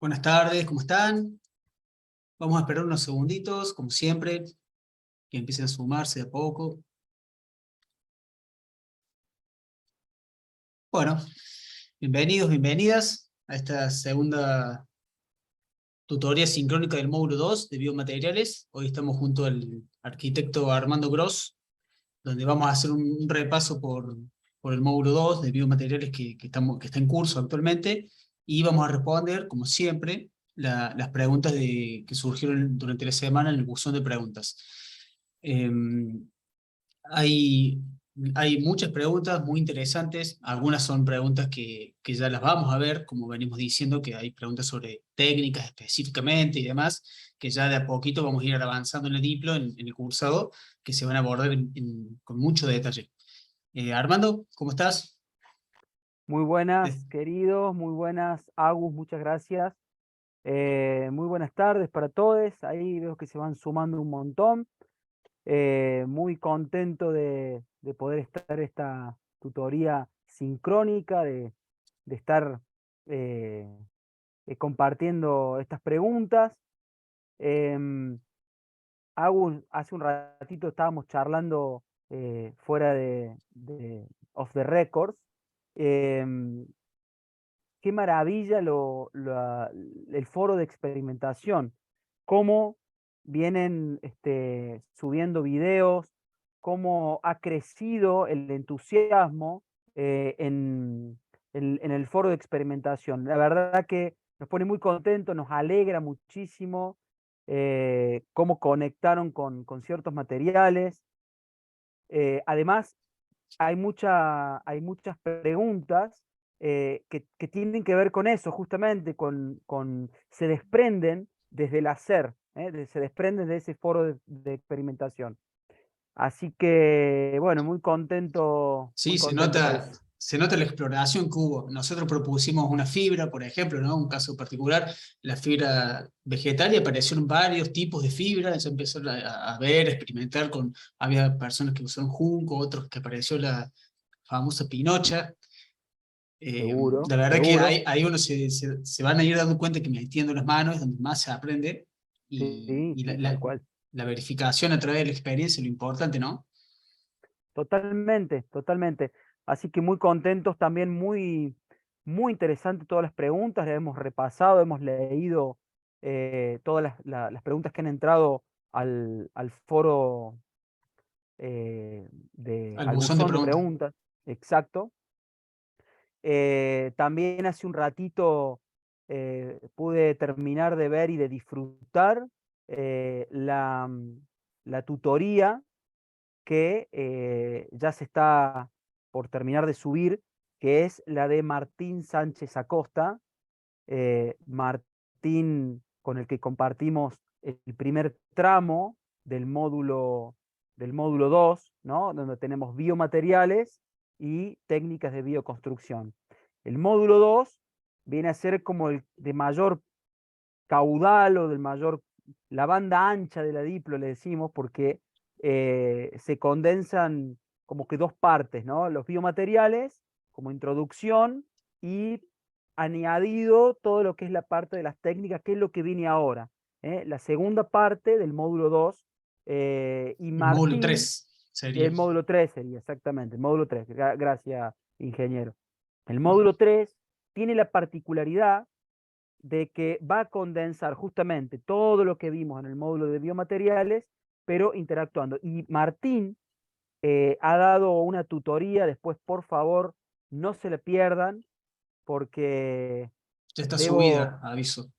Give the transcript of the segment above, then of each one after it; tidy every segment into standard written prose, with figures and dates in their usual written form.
Buenas tardes, ¿cómo están? Vamos a esperar unos segunditos, como siempre, que empiecen a sumarse de a poco. Bueno, bienvenidos, bienvenidas a esta segunda tutoría sincrónica del módulo 2 de biomateriales. Hoy estamos junto al arquitecto Armando Gross, donde vamos a hacer un repaso por el módulo 2 de biomateriales que está en curso actualmente, y vamos a responder, como siempre, las preguntas que surgieron durante la semana en el buzón de preguntas. Eh, hay, hay muchas preguntas muy interesantes, algunas son preguntas que ya las vamos a ver, como venimos diciendo, que hay preguntas sobre técnicas específicamente y demás, que ya de a poquito vamos a ir avanzando en el diplo, en el cursado, que se van a abordar con mucho detalle. Armando, ¿cómo estás? Muy Eh, buenas, queridos, muy buenas, Agus, muchas gracias. Muy buenas tardes para todos. Ahí veo que se van sumando un montón. Muy contento de poder estar en esta tutoría sincrónica, de estar eh, compartiendo estas preguntas. Em, Agus, hace un ratito estábamos charlando fuera de off the records. em, Qué maravilla el foro de experimentación, cómo vienen subiendo videos, cómo ha crecido el entusiasmo en el foro de experimentación. La verdad que nos pone muy contentos, nos alegra muchísimo cómo conectaron con ciertos materiales. Además, hay muchas preguntas que tienen que ver con eso, justamente, se desprenden desde el hacer, se desprenden de ese foro de experimentación. Así que, bueno, Sí, muy contento por eso. se nota la exploración que hubo. Nosotros propusimos una fibra, por ejemplo, ¿no? Un caso particular, la fibra vegetal, y aparecieron varios tipos de fibra, se empezó a ver, a experimentar había personas que usaron junco, otros que apareció la famosa pinocha. Seguro, La verdad que seguro. ahí uno se van a ir dando cuenta que metiendo las manos es donde más se aprende, Sí, y sí, tal cual. la verificación a través de la experiencia es lo importante, ¿no? Totalmente, totalmente. Así que muy contentos también, muy interesante todas las preguntas, las hemos repasado, hemos leído todas las preguntas que han entrado al foro, Al al buzón de buzón de preguntas. preguntas, exacto. También hace un ratito pude terminar de ver y de disfrutar la tutoría que ya se está por terminar de subir, que es la de Martín Sánchez Acosta. Martín, con el que compartimos el primer tramo del módulo 2, ¿no? Donde tenemos biomateriales y técnicas de bioconstrucción. El módulo 2 viene a ser como el de mayor caudal o la banda ancha de la diplo, le decimos, porque se condensan como que dos partes, ¿no? Los biomateriales como introducción y añadido todo lo que es la parte de las técnicas, que es lo que viene ahora. La segunda parte del módulo 2 y El módulo Martín, 3 sería. el módulo 3 sería exactamente, el módulo 3. Gracias, ingeniero. El módulo 3 tiene la particularidad de que va a condensar justamente todo lo que vimos en el módulo de biomateriales, pero interactuando. Y Martín ha dado una tutoría, después por favor no se le pierdan, porque Ya está debo, subida, aviso.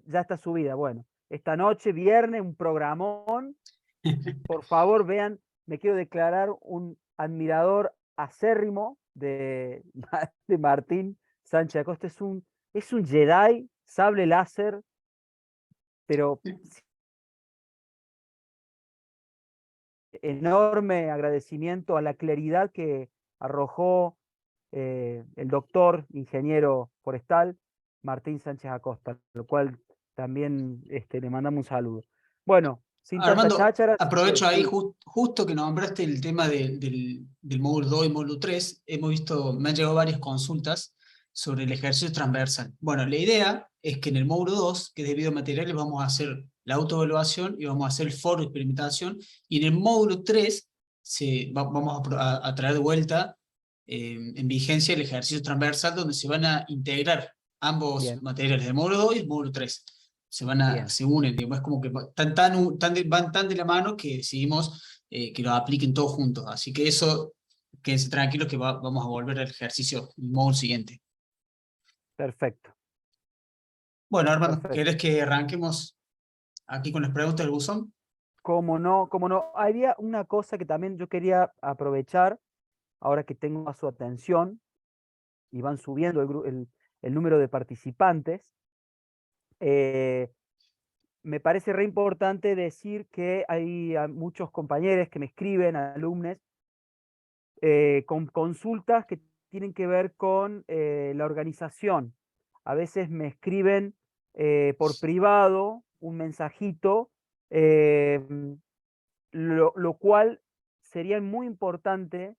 ya está subida. Bueno, esta noche, viernes, un programón. Por favor, vean, me quiero declarar un admirador acérrimo de Martín Sánchez Acosta. Es un Jedi, sable láser, pero enorme agradecimiento a la claridad que arrojó el doctor, ingeniero forestal, Martín Sánchez Acosta, lo cual también le mandamos un saludo. Bueno, sin tanta Armando, cháchara, aprovecho ahí sí, justo que nombraste el tema del módulo 2 y módulo 3. Hemos visto, me han llegado varias consultas sobre el ejercicio transversal. Bueno, la idea es que en el módulo 2, que es de biomateriales, vamos a hacer la autoevaluación y vamos a hacer el foro de experimentación, y en el módulo 3 vamos a traer de vuelta en vigencia el ejercicio transversal, donde se van a integrar ambos Bien, materiales, el módulo 2 y el módulo 3. bien, Se unen, digamos, es como que van tan de la mano que decidimos que lo apliquen todos juntos. Así que eso, quédense tranquilos que vamos a volver al ejercicio, el módulo siguiente. perfecto, Bueno, Armando, perfecto. ¿querés que arranquemos aquí con las preguntas del buzón? Cómo no, cómo no. Había una cosa que también yo quería aprovechar, ahora que tengo a su atención y van subiendo el número de participantes. eh, Me parece re importante decir que hay muchos compañeros que me escriben, alumnos, con consultas que tienen que ver con la organización. A veces me escriben por privado un mensajito, eh, lo cual sería muy importante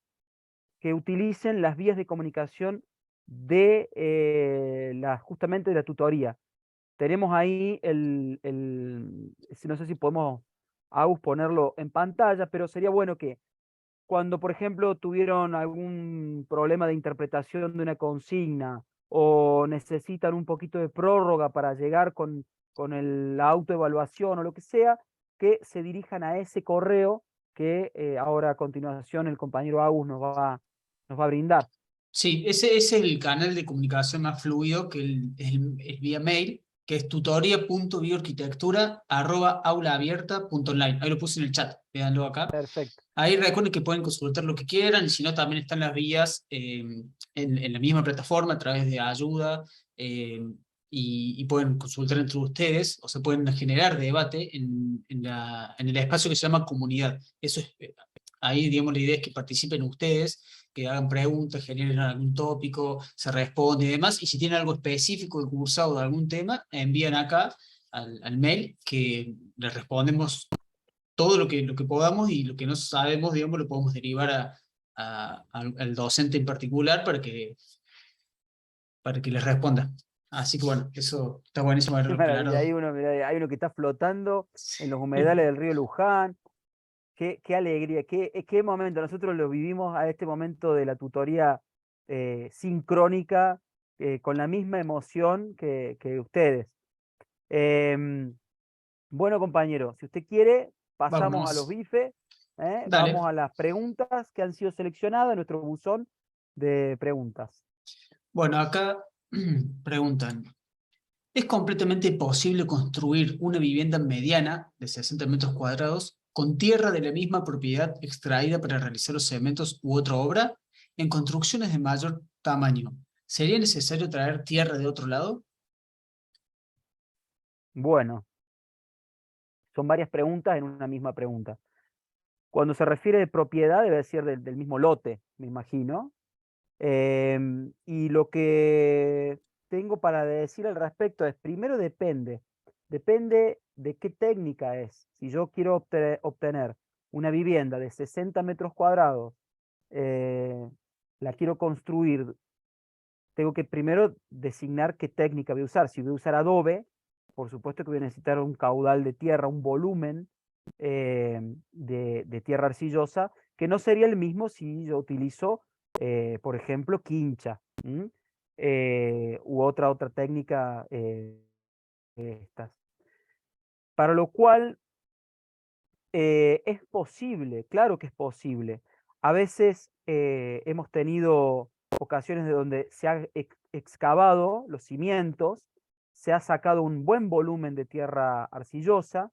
que utilicen las vías de comunicación de justamente de la tutoría. Tenemos ahí no sé si podemos, Agus, ponerlo en pantalla, pero sería bueno que cuando, por ejemplo, tuvieron algún problema de interpretación de una consigna o necesitan un poquito de prórroga para llegar con la autoevaluación o lo que sea, que se dirijan a ese correo que ahora a continuación el compañero Agus nos va a brindar. Sí, ese es el canal de comunicación más fluido que el vía mail, que es tutoría.bioarquitectura@aulaabierta.online. Ahí lo puse en el chat, véanlo acá. Perfecto. Ahí recuerden que pueden consultar lo que quieran, y si no, también están las vías en la misma plataforma a través de ayuda, y pueden consultar entre ustedes, o se pueden generar debate en el espacio que se llama comunidad. Eso es, ahí, digamos, la idea es que participen ustedes, que hagan preguntas, generen algún tópico, se responde y demás, y si tienen algo específico de cursado de algún tema, envían acá al mail, que les respondemos todo lo que podamos, y lo que no sabemos, digamos, lo podemos derivar al docente en particular para que les responda. Así que bueno, eso está buenísimo Qué haberlo maravilla. aclarado. Mirá, hay uno que está flotando en los humedales Sí. del río Luján. Qué alegría, qué momento. Nosotros lo vivimos a este momento de la tutoría sincrónica, con la misma emoción que ustedes. Em, bueno, compañero, si usted quiere, pasamos a los Vamos, bifes. Vamos dale. a las preguntas que han sido seleccionadas en nuestro buzón de preguntas. Bueno, acá preguntan, ¿es completamente posible construir una vivienda mediana de 60 metros cuadrados con tierra de la misma propiedad extraída para realizar los cementos u otra obra en construcciones de mayor tamaño? ¿Sería necesario traer tierra de otro lado? Bueno, son varias preguntas en una misma pregunta. Cuando se refiere de propiedad, debe ser del mismo lote, me imagino. Y lo que tengo para decir al respecto es, primero depende de qué técnica es. Si yo quiero obtener una vivienda de 60 metros cuadrados, eh, la quiero construir, tengo que primero designar qué técnica voy a usar. Si voy a usar adobe, por supuesto que voy a necesitar un caudal de tierra, un volumen de tierra arcillosa, que no sería el mismo si yo utilizo, por ejemplo, quincha, u otra técnica de estas. Para lo cual es posible, claro que es posible. A veces hemos tenido ocasiones de donde se ha excavado los cimientos, se ha sacado un buen volumen de tierra arcillosa,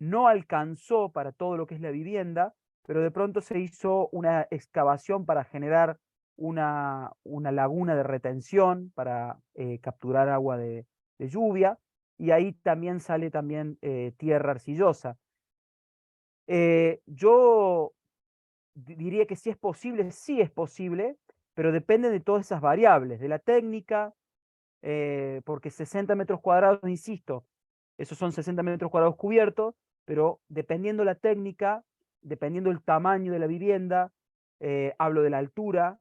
no alcanzó para todo lo que es la vivienda, pero de pronto se hizo una excavación para generar una laguna de retención para capturar agua de lluvia, y ahí también sale también tierra arcillosa. Yo diría que sí es posible, pero depende de todas esas variables, de la técnica, porque 60 metros cuadrados, insisto, esos son 60 metros cuadrados cubiertos, pero dependiendo la técnica, dependiendo el tamaño de la vivienda, hablo de la altura,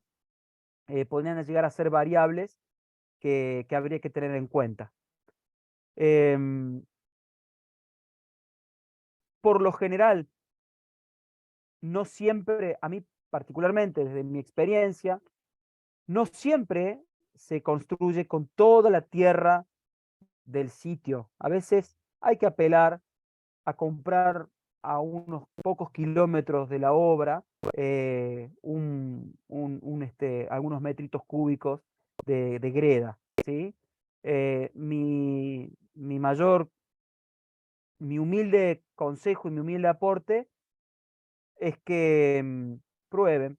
podrían llegar a ser variables que habría que tener en cuenta. Em, por lo general, no siempre, a mí particularmente desde mi experiencia, no siempre se construye con toda la tierra del sitio. A veces hay que apelar a comprar a unos pocos kilómetros de la obra algunos métritos cúbicos de greda, ¿sí? Mi mayor, mi humilde consejo y mi humilde aporte es que prueben,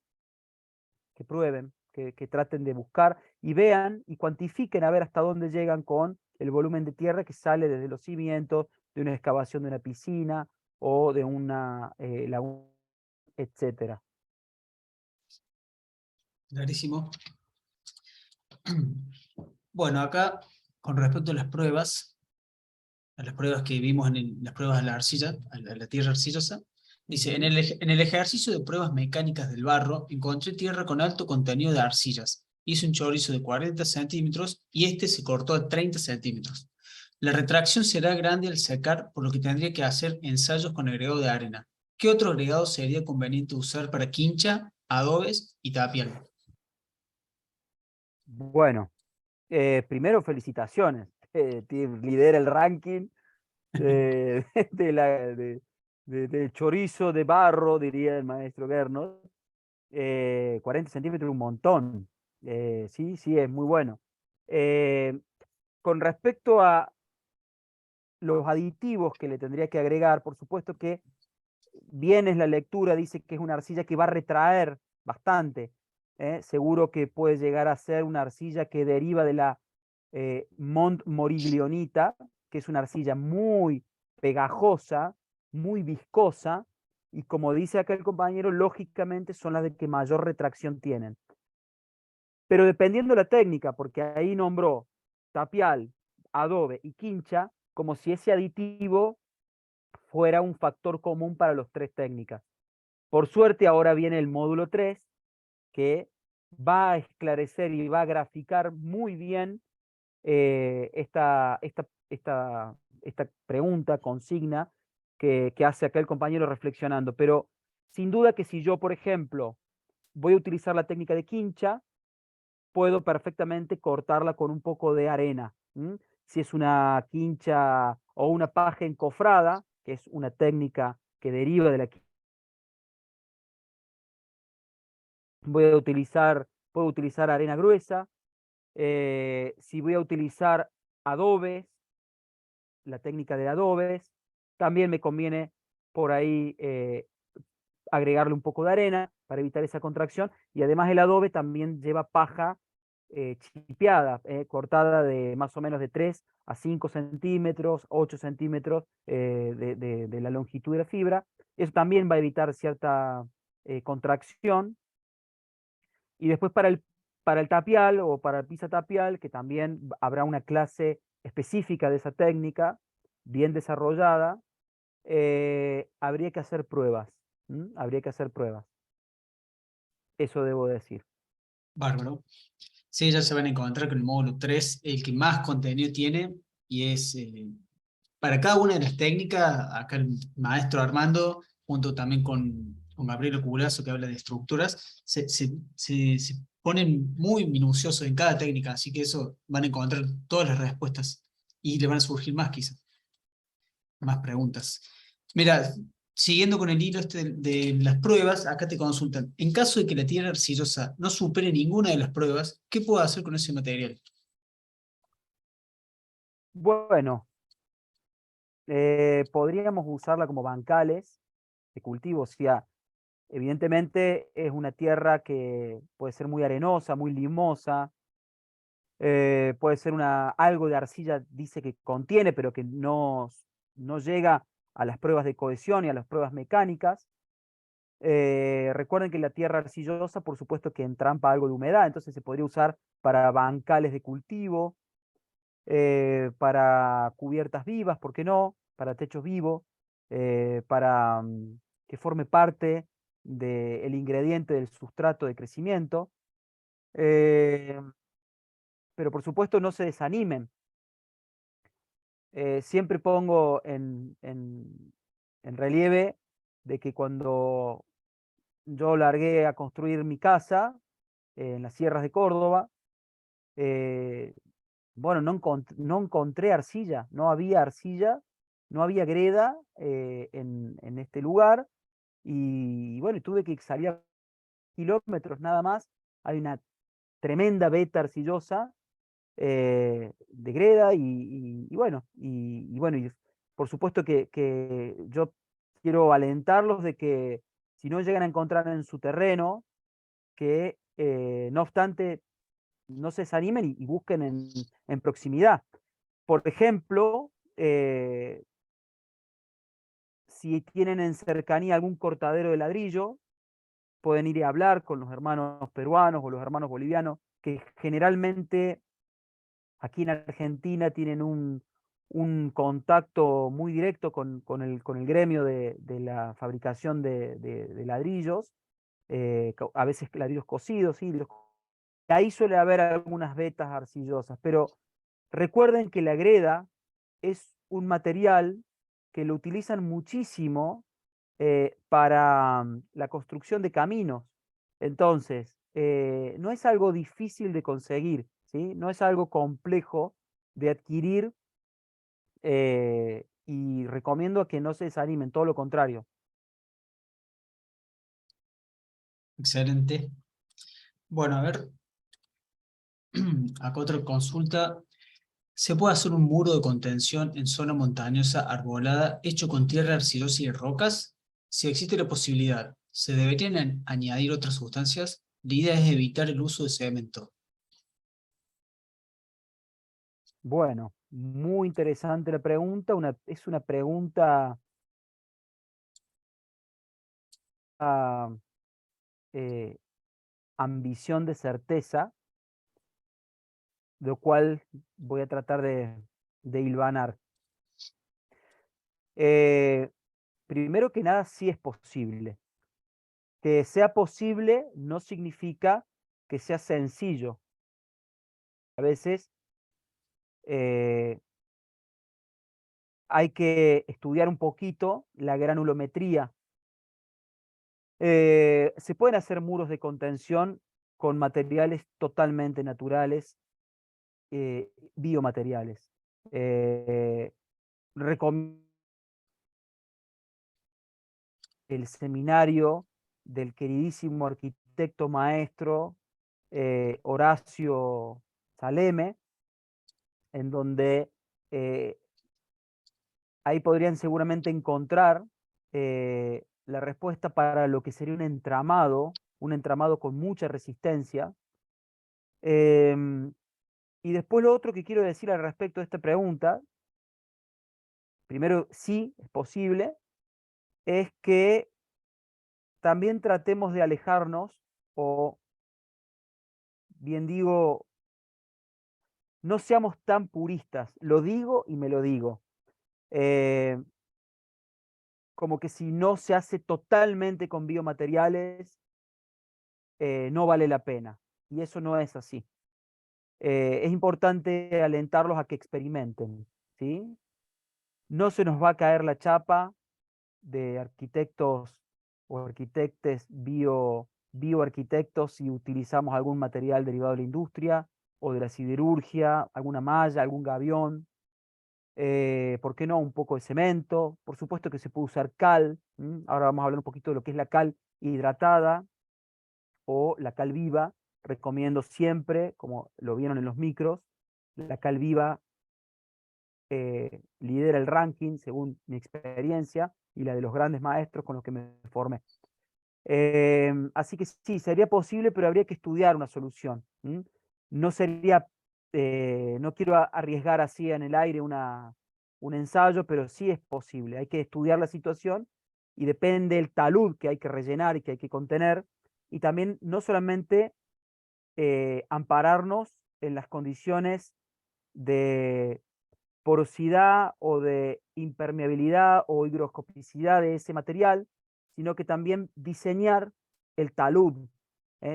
que traten de buscar y vean y cuantifiquen a ver hasta dónde llegan con el volumen de tierra que sale desde los cimientos, de una excavación de una piscina o de una laguna, etcétera. Clarísimo. Bueno, acá, con respecto a las pruebas que vimos las pruebas de la arcilla, a la tierra arcillosa, dice, en el ejercicio de pruebas mecánicas del barro, encontré tierra con alto contenido de arcillas. Hice un chorizo de 40 centímetros y este se cortó a 30 centímetros. La retracción será grande al secar, por lo que tendría que hacer ensayos con agregado de arena. ¿Qué otro agregado sería conveniente usar para quincha, adobes y tapial? Bueno, primero felicitaciones. Lidera el ranking de, de la, de chorizo de barro, diría el maestro Gernot. 40 centímetros, un montón. Sí, sí, es muy bueno. Eh, con respecto a los aditivos que le tendría que agregar, por supuesto que bien es la lectura, dice que es una arcilla que va a retraer bastante. Seguro que puede llegar a ser una arcilla que deriva de la Montmoriglionita, que es una arcilla muy pegajosa, muy viscosa, y como dice acá el compañero, lógicamente son las de que mayor retracción tienen. Pero dependiendo de la técnica, porque ahí nombró tapial, adobe y quincha, como si ese aditivo fuera un factor común para los tres técnicas. Por suerte ahora viene el módulo 3 que va a esclarecer y va a graficar muy bien esta pregunta, consigna que hace acá el compañero reflexionando. Pero sin duda que si yo, por ejemplo, voy a utilizar la técnica de quincha, puedo perfectamente cortarla con un poco de arena. Si es una quincha o una paja encofrada, que es una técnica que deriva de la quincha, puedo utilizar arena gruesa. Si voy a utilizar adobes, la técnica de adobes, también me conviene por ahí agregarle un poco de arena para evitar esa contracción. Y además el adobe también lleva paja chipeada, cortada de más o menos de 3 a 5 centímetros, 8 centímetros de la longitud de la fibra. Eso también va a evitar cierta contracción. Y después para el tapial o para el pisa tapial, que también habrá una clase específica de esa técnica, bien desarrollada, habría que hacer pruebas. Habría que hacer pruebas. Eso debo decir. Bárbaro. Sí, ya se van a encontrar con el módulo 3 el que más contenido tiene y es para cada una de las técnicas, acá el maestro Armando, junto también con Gabriel Cubulazo, que habla de estructuras, se ponen muy minuciosos en cada técnica, así que eso van a encontrar todas las respuestas y le van a surgir más quizás, más preguntas. Mira, siguiendo con el hilo este de las pruebas, acá te consultan, en caso de que la tierra arcillosa no supere ninguna de las pruebas, ¿qué puedo hacer con ese material? Bueno, podríamos usarla como bancales de cultivo. O sea, evidentemente es una tierra que puede ser muy arenosa, muy limosa. Puede ser algo de arcilla, dice que contiene, pero que no llega a las pruebas de cohesión y a las pruebas mecánicas. Recuerden que la tierra arcillosa, por supuesto que entrampa algo de humedad, entonces se podría usar para bancales de cultivo, para cubiertas vivas, ¿por qué no? Para techos vivos, para que forme parte del ingrediente del sustrato de crecimiento. Eh, pero por supuesto no se desanimen. Siempre pongo en relieve de que cuando yo largué a construir mi casa en las sierras de Córdoba, eh, bueno, no encontré arcilla, no había arcilla, no había greda en este lugar, y bueno, tuve que salir a kilómetros nada más. Hay una tremenda veta arcillosa de greda, y bueno, y por supuesto que yo quiero alentarlos de que si no llegan a encontrar en su terreno, que no obstante no se desanimen y busquen en proximidad. Por ejemplo, si tienen en cercanía algún cortadero de ladrillo, pueden ir a hablar con los hermanos peruanos o los hermanos bolivianos, que generalmente aquí en Argentina tienen un contacto muy directo con el gremio de la fabricación de ladrillos, a veces ladrillos cocidos, ¿sí? Ahí suele haber algunas vetas arcillosas, pero recuerden que la greda es un material que lo utilizan muchísimo para la construcción de caminos. Entonces, no es algo difícil de conseguir, ¿sí? No es algo complejo de adquirir, y recomiendo que no se desanimen, todo lo contrario. Excelente. Bueno, a ver, acá otra consulta. ¿Se puede hacer un muro de contención en zona montañosa arbolada hecho con tierra arcillosa y rocas? Si existe la posibilidad, ¿se deberían añadir otras sustancias? La idea es evitar el uso de cemento. Bueno, muy interesante la pregunta, es una pregunta ah, eh, ambición de certeza, lo cual voy a tratar de hilvanar. Eh, Primero que nada, sí es posible. Que sea posible no significa que sea sencillo. A veces eh, hay que estudiar un poquito la granulometría. Se pueden hacer muros de contención con materiales totalmente naturales, biomateriales. Recomiendo el seminario del queridísimo arquitecto maestro Horacio Saleme, en donde eh, ahí podrían seguramente encontrar la respuesta para lo que sería un entramado con mucha resistencia. Em, y después lo otro que quiero decir al respecto de esta pregunta, primero sí es posible, es que también tratemos de alejarnos, o bien digo, no seamos tan puristas, lo digo y me lo digo. Eh, Como que si no se hace totalmente con biomateriales, no vale la pena. Y eso no es así. Es importante alentarlos a que experimenten, ¿sí? No se nos va a caer la chapa de arquitectos o arquitectes bioarquitectos si utilizamos algún material derivado de la industria o de la siderurgia, alguna malla, algún gavión. ¿Por qué no? Un poco de cemento. Por supuesto que se puede usar cal. Ahora vamos a hablar un poquito de lo que es la cal hidratada o la cal viva. Recomiendo siempre, como lo vieron en los micros, la cal viva lidera el ranking según mi experiencia y la de los grandes maestros con los que me formé. Así que sí, sería posible, pero habría que estudiar una solución. No sería, no quiero arriesgar así en el aire un ensayo, pero sí es posible. Hay que estudiar la situación y depende del talud que hay que rellenar y que hay que contener. Y también no solamente ampararnos en las condiciones de porosidad o de impermeabilidad o higroscopicidad de ese material, sino que también diseñar el talud,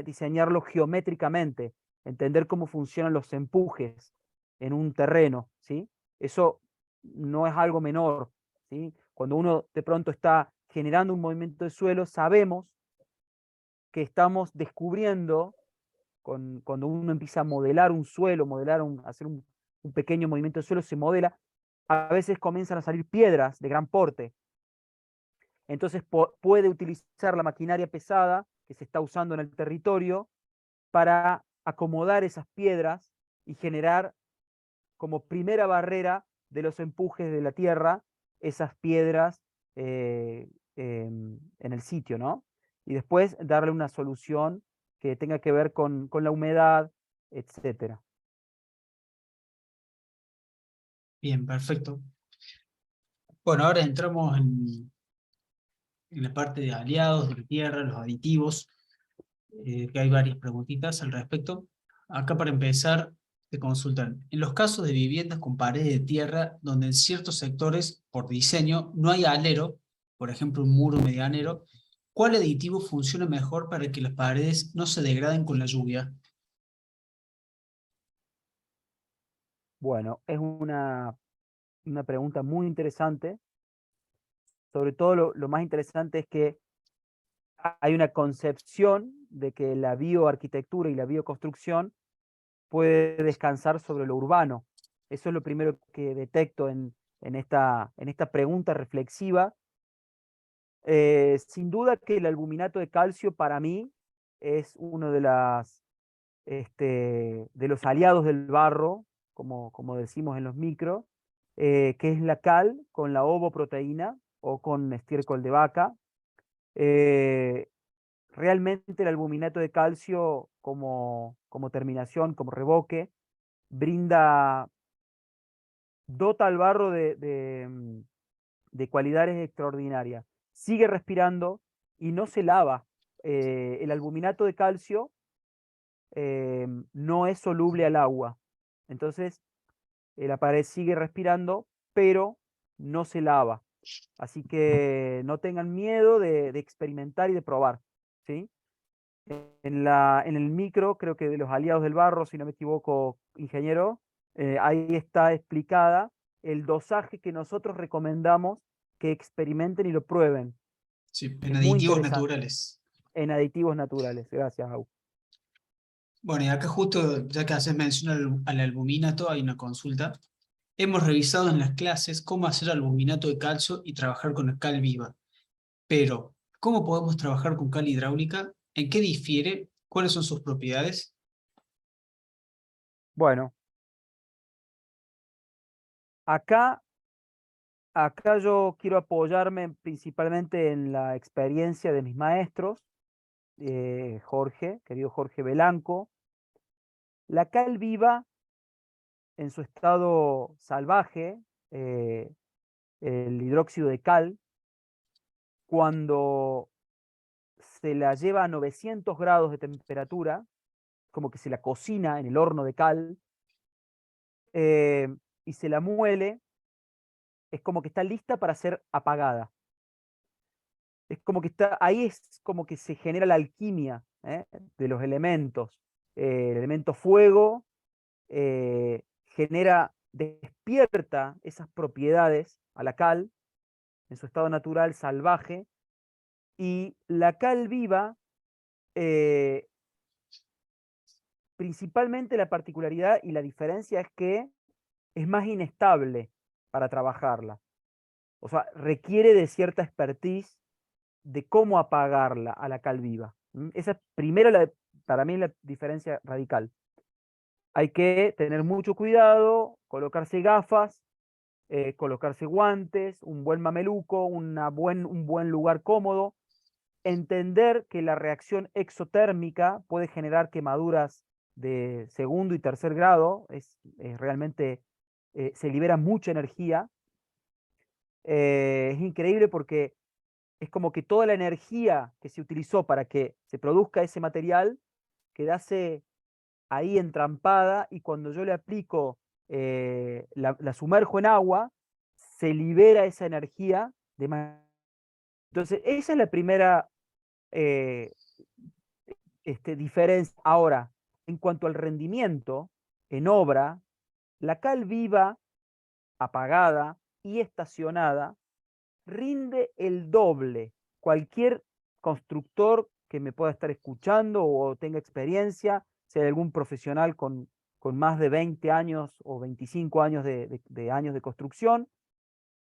diseñarlo geométricamente. entender cómo funcionan los empujes en un terreno, ¿sí? Eso no es algo menor, ¿sí? Cuando uno de pronto está generando un movimiento de suelo, sabemos que estamos descubriendo, cuando uno empieza a modelar un suelo, hacer un pequeño movimiento de suelo, se modela, a veces comienzan a salir piedras de gran porte. Entonces puede utilizar la maquinaria pesada que se está usando en el territorio para acomodar esas piedras y generar como primera barrera de los empujes de la tierra esas piedras en el sitio, ¿no? Y después darle una solución que tenga que ver con la humedad, etcétera. Bien, perfecto. Bueno, ahora entramos en la parte de aliados de la tierra, los aditivos, que hay varias preguntitas al respecto. Acá para empezar, te consultan, en los casos de viviendas con paredes de tierra donde en ciertos sectores, por diseño, no hay alero, por ejemplo un muro medianero, ¿cuál aditivo funciona mejor para que las paredes no se degraden con la lluvia? Bueno, es una pregunta muy interesante. Sobre todo lo más interesante es que hay una concepción de que la bioarquitectura y la bioconstrucción puede descansar sobre lo urbano. Eso es lo primero que detecto en esta pregunta reflexiva. Sin duda que el albuminato de calcio para mí es uno de los aliados del barro, como decimos en los micros, que es la cal con la ovoproteína o con estiércol de vaca. Eh, Realmente el albuminato de calcio como terminación, como revoque, brinda, dota al barro de cualidades extraordinarias. Sigue respirando y no se lava. El albuminato de calcio no es soluble al agua. Entonces, la pared sigue respirando, pero no se lava. Así que no tengan miedo de experimentar y de probar, ¿sí? En el micro, creo que de los aliados del barro, si no me equivoco, ingeniero, ahí está explicada el dosaje que nosotros recomendamos que experimenten y lo prueben. Sí, en Es muy aditivos interesante. naturales. En aditivos naturales. Gracias, Au. Bueno, y acá justo, ya que haces mención al albuminato, hay una consulta. Hemos revisado en las clases cómo hacer albuminato de calcio y trabajar con cal viva, pero ¿cómo podemos trabajar con cal hidráulica? ¿En qué difiere? ¿Cuáles son sus propiedades? Bueno, acá, acá yo quiero apoyarme principalmente en la experiencia de mis maestros, Jorge, querido Jorge Belanco. La cal viva en su estado salvaje, eh, el hidróxido de cal, cuando se la lleva a 900 grados de temperatura, como que se la cocina en el horno de cal, eh, y se la muele, es como que está lista para ser apagada. Es como que está, ahí es como que se genera la alquimia, de los elementos. El elemento fuego despierta esas propiedades a la cal en su estado natural salvaje, y la cal viva, eh, principalmente la particularidad y la diferencia es que es más inestable para trabajarla. O sea, requiere de cierta expertise de cómo apagarla a la cal viva. Esa es primero, para mí, la diferencia radical. Hay que tener mucho cuidado, colocarse gafas, colocarse guantes, un buen mameluco, un buen lugar cómodo, entender que la reacción exotérmica puede generar quemaduras de segundo y tercer grado, es realmente, se libera mucha energía. Es increíble porque es como que toda la energía que se utilizó para que se produzca ese material quedase ahí entrampada, y cuando yo le aplico, la sumerjo en agua, se libera esa energía entonces esa es la primera, eh, diferencia. Ahora, en cuanto al rendimiento en obra, la cal viva, apagada y estacionada, rinde el doble. Cualquier constructor que me pueda estar escuchando o tenga experiencia, sea algún profesional con más de 20 años o 25 años de años de construcción,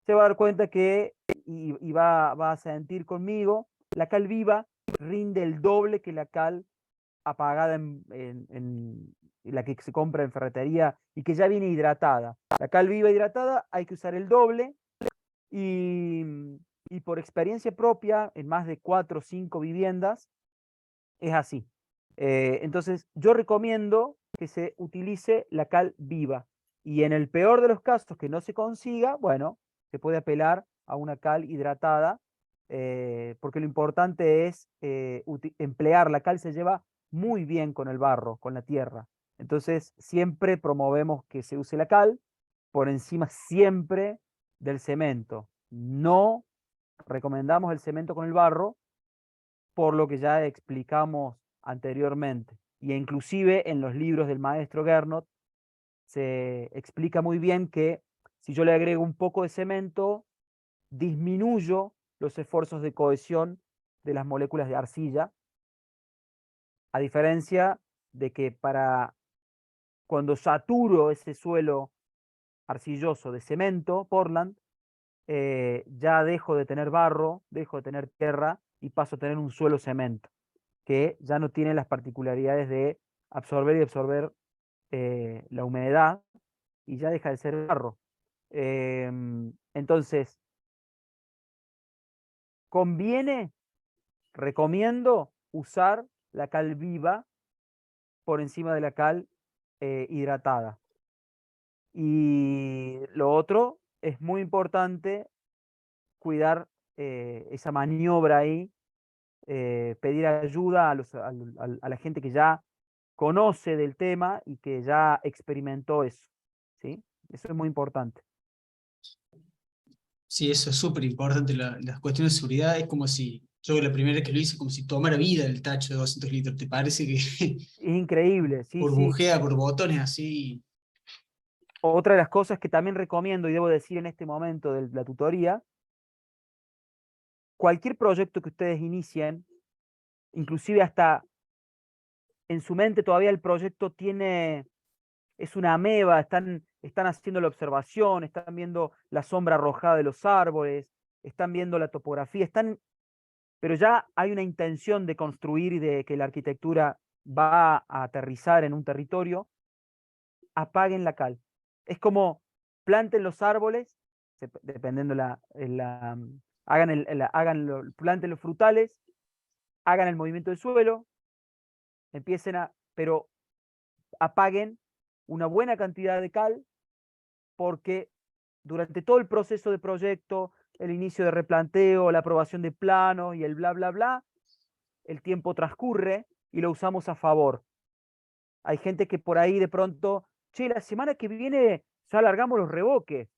se va a dar cuenta que, y va a sentir conmigo, la cal viva rinde el doble que la cal apagada en la que se compra en ferretería y que ya viene hidratada. La cal viva hidratada hay que usar el doble y, y por experiencia propia, en más de 4 o 5 viviendas, es así. Entonces, yo recomiendo que se utilice la cal viva. Y en el peor de los casos que no se consiga, bueno, se puede apelar a una cal hidratada, porque lo importante es emplear la cal, se lleva muy bien con el barro, con la tierra. Entonces, siempre promovemos que se use la cal por encima siempre del cemento. No recomendamos el cemento con el barro, por lo que ya explicamos anteriormente. Y inclusive en los libros del maestro Gernot se explica muy bien que si yo le agrego un poco de cemento, disminuyo los esfuerzos de cohesión de las moléculas de arcilla, a diferencia de que para cuando saturo ese suelo arcilloso de cemento, Portland, ya dejo de tener barro, dejo de tener tierra y paso a tener un suelo cemento, que ya no tiene las particularidades de absorber y absorber la humedad y ya deja de ser barro. Entonces, conviene, recomiendo usar la cal viva por encima de la cal hidratada. Y lo otro es muy importante cuidar esa maniobra ahí, pedir ayuda a la gente que ya conoce del tema y que ya experimentó eso, ¿sí? Eso es muy importante. Sí, eso es súper importante. Las cuestiones de seguridad es como si, yo la primera vez que lo hice, como si tomara vida el tacho de 200 litros. ¿Te parece que Es increíble, sí, sí. burbujea por botones así? Otra de las cosas que también recomiendo y debo decir en este momento de la tutoría, cualquier proyecto que ustedes inicien, inclusive hasta en su mente todavía el proyecto es una ameba, están haciendo la observación, están viendo la sombra arrojada de los árboles, están viendo la topografía, pero ya hay una intención de construir y de que la arquitectura va a aterrizar en un territorio, apaguen la cal. Es como planten los árboles, dependiendo planten los frutales, hagan el movimiento del suelo, pero apaguen una buena cantidad de cal, porque durante todo el proceso de proyecto, el inicio de replanteo, la aprobación de planos y el bla, bla, bla, el tiempo transcurre y lo usamos a favor. Hay gente que por ahí de pronto, che, la semana que viene ya alargamos los revoques.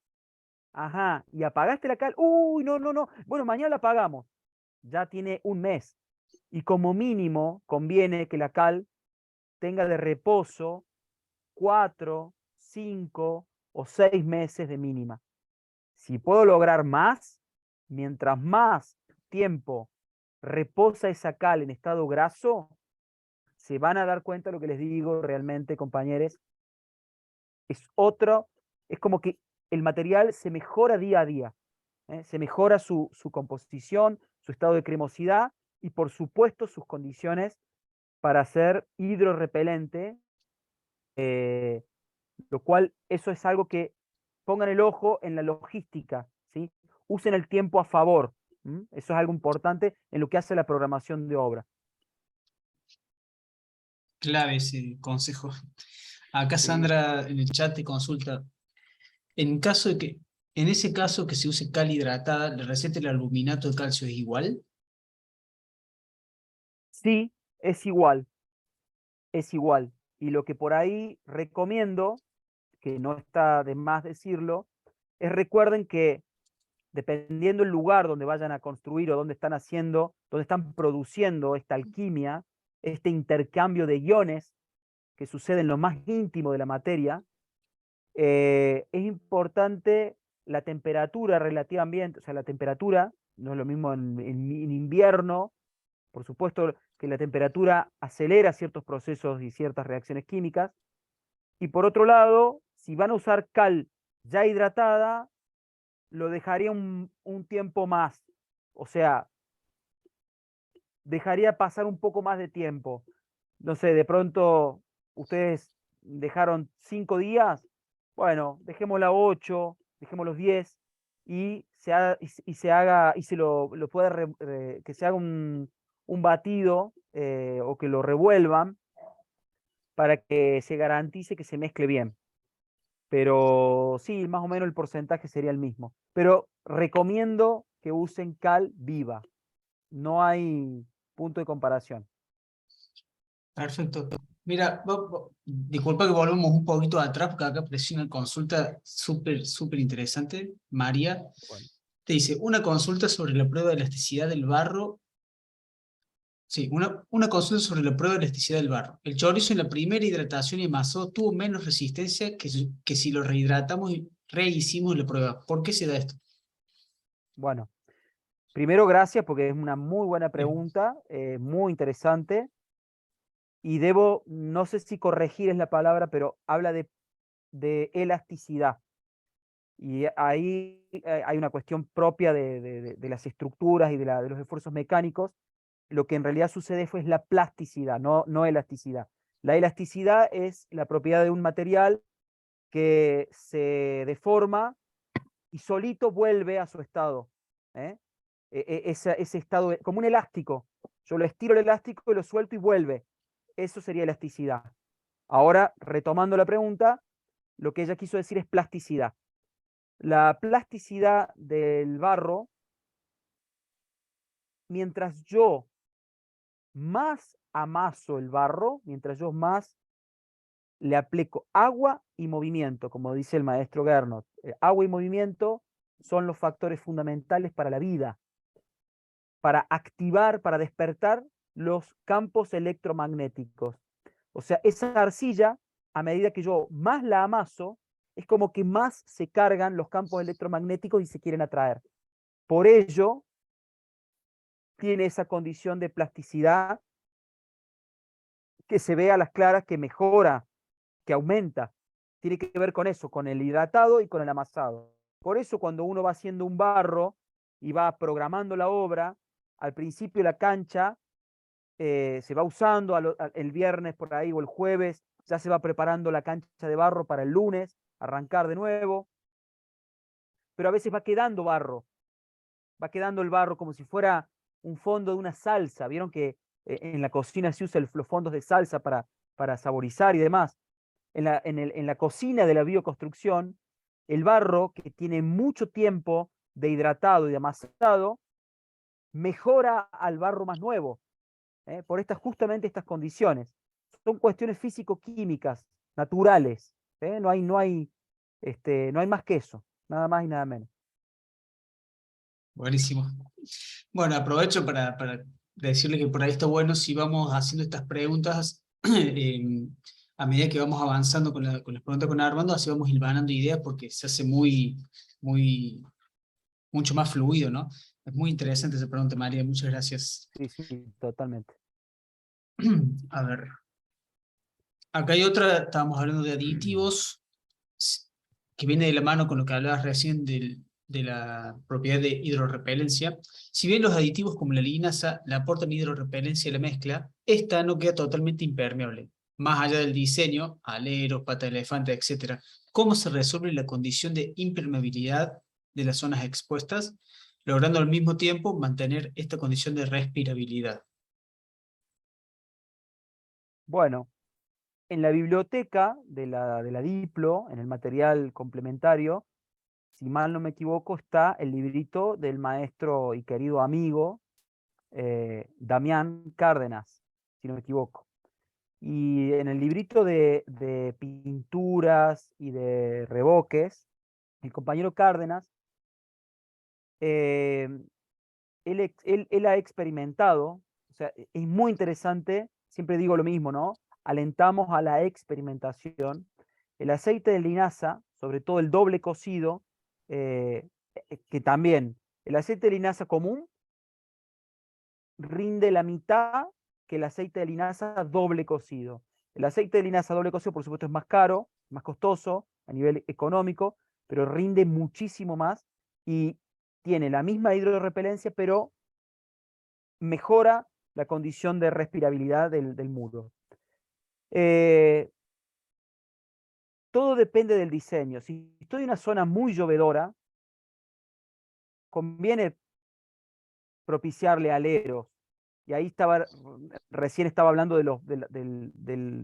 Ajá, y apagaste la cal. Uy, no, no, no. Bueno, mañana la apagamos. Ya tiene un mes. Y como mínimo conviene que la cal tenga de reposo 4, 5 o 6 meses de mínima. Si puedo lograr más, mientras más tiempo reposa esa cal en estado graso, se van a dar cuenta de lo que les digo realmente, compañeros. Es como que el material se mejora día a día, se mejora su composición, su estado de cremosidad y por supuesto sus condiciones para ser hidrorrepelente, eh, lo cual eso es algo que pongan el ojo en la logística, ¿sí? Usen el tiempo a favor. Eso es algo importante en lo que hace la programación de obra. Clave ese consejo. Acá Sí. Sandra en el chat te consulta. En caso de que, en ese caso que se use cal hidratada, ¿la receta del aluminato de calcio es igual? Sí, es igual, es igual. Y lo que por ahí recomiendo, que no está de más decirlo, es recuerden que dependiendo el lugar donde vayan a construir o donde están haciendo, donde están produciendo esta alquimia, este intercambio de iones, que sucede en lo más íntimo de la materia, es importante la temperatura relativamente, o sea, la temperatura, no es lo mismo en invierno, por supuesto que la temperatura acelera ciertos procesos y ciertas reacciones químicas, y por otro lado, si van a usar cal ya hidratada, lo dejaría un tiempo más, o sea, dejaría pasar un poco más de tiempo. No sé, de pronto ustedes dejaron 5 días, bueno, dejémosla 8, dejémoslos 10 y se haga, y se lo pueda, que se haga un batido o que lo revuelvan para que se garantice que se mezcle bien. Pero sí, más o menos el porcentaje sería el mismo. Pero recomiendo que usen cal viva. No hay punto de comparación. Perfecto. Mira, disculpa que volvemos un poquito atrás porque acá apareció una consulta súper interesante. María Bueno, te dice, una consulta sobre la prueba de elasticidad del barro. Sí, una consulta sobre la prueba de elasticidad del barro. El chorizo en la primera hidratación y amasado tuvo menos resistencia que si lo rehidratamos y rehicimos la prueba. ¿Por qué se da esto? bueno, primero gracias porque es una muy buena Bien. pregunta, muy interesante. Y debo, no sé si corregir es la palabra, pero habla de elasticidad. Y ahí hay una cuestión propia de las estructuras y de los esfuerzos mecánicos. Lo que en realidad sucede fue la plasticidad, no elasticidad. La elasticidad es la propiedad de un material que se deforma y solito vuelve a su estado. ¿Eh? Ese estado, como un elástico. Yo lo estiro el elástico y lo suelto y vuelve. Eso sería elasticidad. Ahora, retomando la pregunta, lo que ella quiso decir es plasticidad. La plasticidad del barro, mientras yo más amaso el barro, mientras yo más le aplico agua y movimiento, como dice el maestro Gernot. Agua y movimiento son los factores fundamentales para la vida, para activar, para despertar los campos electromagnéticos. O sea, esa arcilla, a medida que yo más la amaso, es como que más se cargan los campos electromagnéticos y se quieren atraer. Por ello, tiene esa condición de plasticidad que se ve a las claras, que mejora, que aumenta. Tiene que ver con eso, con el hidratado y con el amasado. Por eso cuando uno va haciendo un barro y va programando la obra, al principio la cancha se va usando el viernes por ahí o el jueves, ya se va preparando la cancha de barro para el lunes, arrancar de nuevo, pero a veces va quedando barro, va quedando el barro como si fuera un fondo de una salsa. Vieron que en la cocina se usan los fondos de salsa para saborizar y demás. En la cocina de la bioconstrucción, el barro, que tiene mucho tiempo de hidratado y de amasado, mejora al barro más nuevo, por justamente estas condiciones. Son cuestiones físico-químicas, naturales. No hay más que eso, nada más y nada menos. Buenísimo. Bueno, aprovecho para decirle que por ahí está bueno si vamos haciendo estas preguntas a medida que vamos avanzando con las preguntas con Armando, así vamos hilvanando ideas porque se hace muy, mucho más fluido, ¿no? Es muy interesante esa pregunta, María. Muchas gracias. Sí, sí, totalmente. A ver, acá hay otra, estábamos hablando de aditivos, que viene de la mano con lo que hablabas recién de la propiedad de hidrorrepelencia. Si bien los aditivos como la linaza le aportan hidrorrepelencia a la mezcla, esta no queda totalmente impermeable. Más allá del diseño, aleros, pata de elefante, etcétera, ¿cómo se resuelve la condición de impermeabilidad de las zonas expuestas, logrando al mismo tiempo mantener esta condición de respirabilidad? Bueno, en la biblioteca de la Diplo, en el material complementario, si mal no me equivoco, está el librito del maestro y querido amigo Damián Cárdenas, si no me equivoco. Y en el librito de pinturas y de revoques, el compañero Cárdenas, eh, él ha experimentado, o sea, es muy interesante, siempre digo lo mismo, ¿no? alentamos a la experimentación. El aceite de linaza, sobre todo el doble cocido, que también el aceite de linaza común rinde la mitad que el aceite de linaza doble cocido. El aceite de linaza doble cocido, por supuesto, es más caro, más costoso a nivel económico, pero rinde muchísimo más y tiene la misma hidrorrepelencia, pero mejora la condición de respirabilidad del muro. Todo depende del diseño. Si estoy en una zona muy llovedora, conviene propiciarle aleros. Y ahí recién estaba hablando de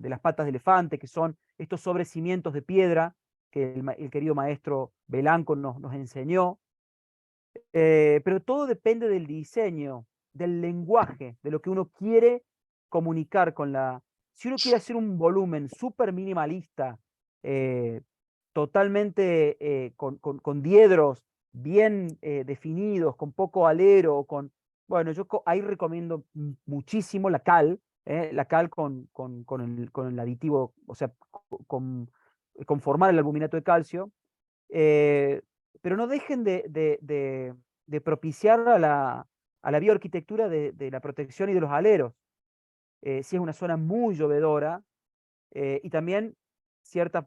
las patas de elefante, que son estos sobrecimientos de piedra que el querido maestro Belanco nos enseñó. Pero todo depende del diseño, del lenguaje, de lo que uno quiere comunicar con la... Si uno quiere hacer un volumen súper minimalista, totalmente con diedros bien definidos, con poco alero, bueno, yo ahí recomiendo muchísimo la cal con el aditivo, o sea, con formar el albuminato de calcio. Pero no dejen de propiciar a la bioarquitectura de la protección y de los aleros. Si es una zona muy llovedora, y también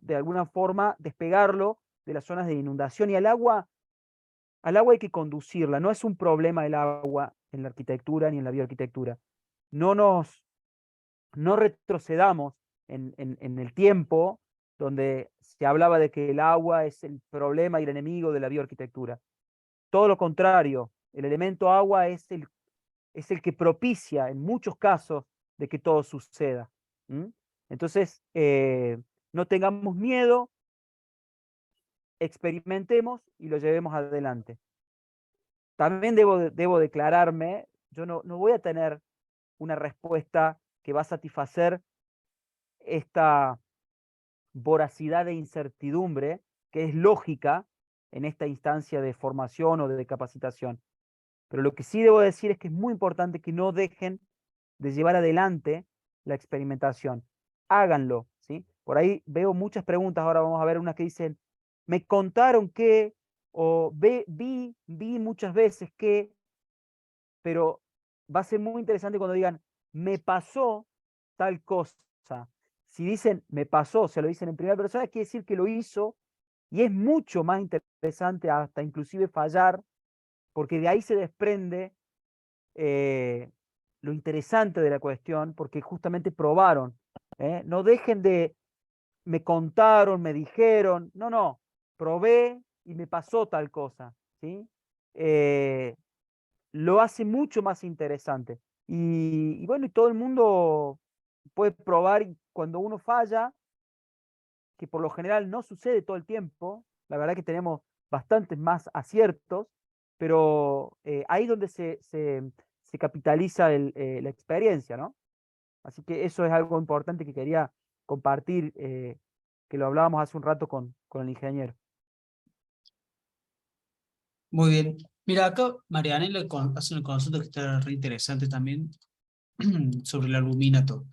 de alguna forma despegarlo de las zonas de inundación. Y al agua hay que conducirla, no es un problema el agua en la arquitectura ni en la bioarquitectura. No no retrocedamos en el tiempo donde se hablaba de que el agua es el problema y el enemigo de la bioarquitectura. Todo lo contrario, el elemento agua es el que propicia en muchos casos de que todo suceda. Entonces, no tengamos miedo, experimentemos y lo llevemos adelante. También debo declararme, yo no voy a tener una respuesta que va a satisfacer esta voracidad de incertidumbre que es lógica en esta instancia de formación o de capacitación. Pero lo que sí debo decir es que es muy importante que no dejen de llevar adelante la experimentación. Háganlo, ¿sí? Por ahí veo muchas preguntas, ahora vamos a ver unas que dicen, me contaron que, o vi muchas veces que, pero va a ser muy interesante cuando digan, me pasó tal cosa. Si dicen, me pasó, se lo dicen en primera persona, quiere decir que lo hizo, y es mucho más interesante hasta inclusive fallar, porque de ahí se desprende lo interesante de la cuestión, porque justamente probaron. No dejen de, me contaron, me dijeron, no, probé y me pasó tal cosa, ¿sí? Lo hace mucho más interesante. Y bueno, y todo el mundo puede probar y cuando uno falla, que por lo general no sucede todo el tiempo, la verdad que tenemos bastantes más aciertos, pero ahí es donde se capitaliza la experiencia, ¿no? Así que eso es algo importante que quería compartir, que lo hablábamos hace un rato con el ingeniero. Muy bien. Mira, acá Marianela hace una consulta que está re interesante también sobre el albuminato.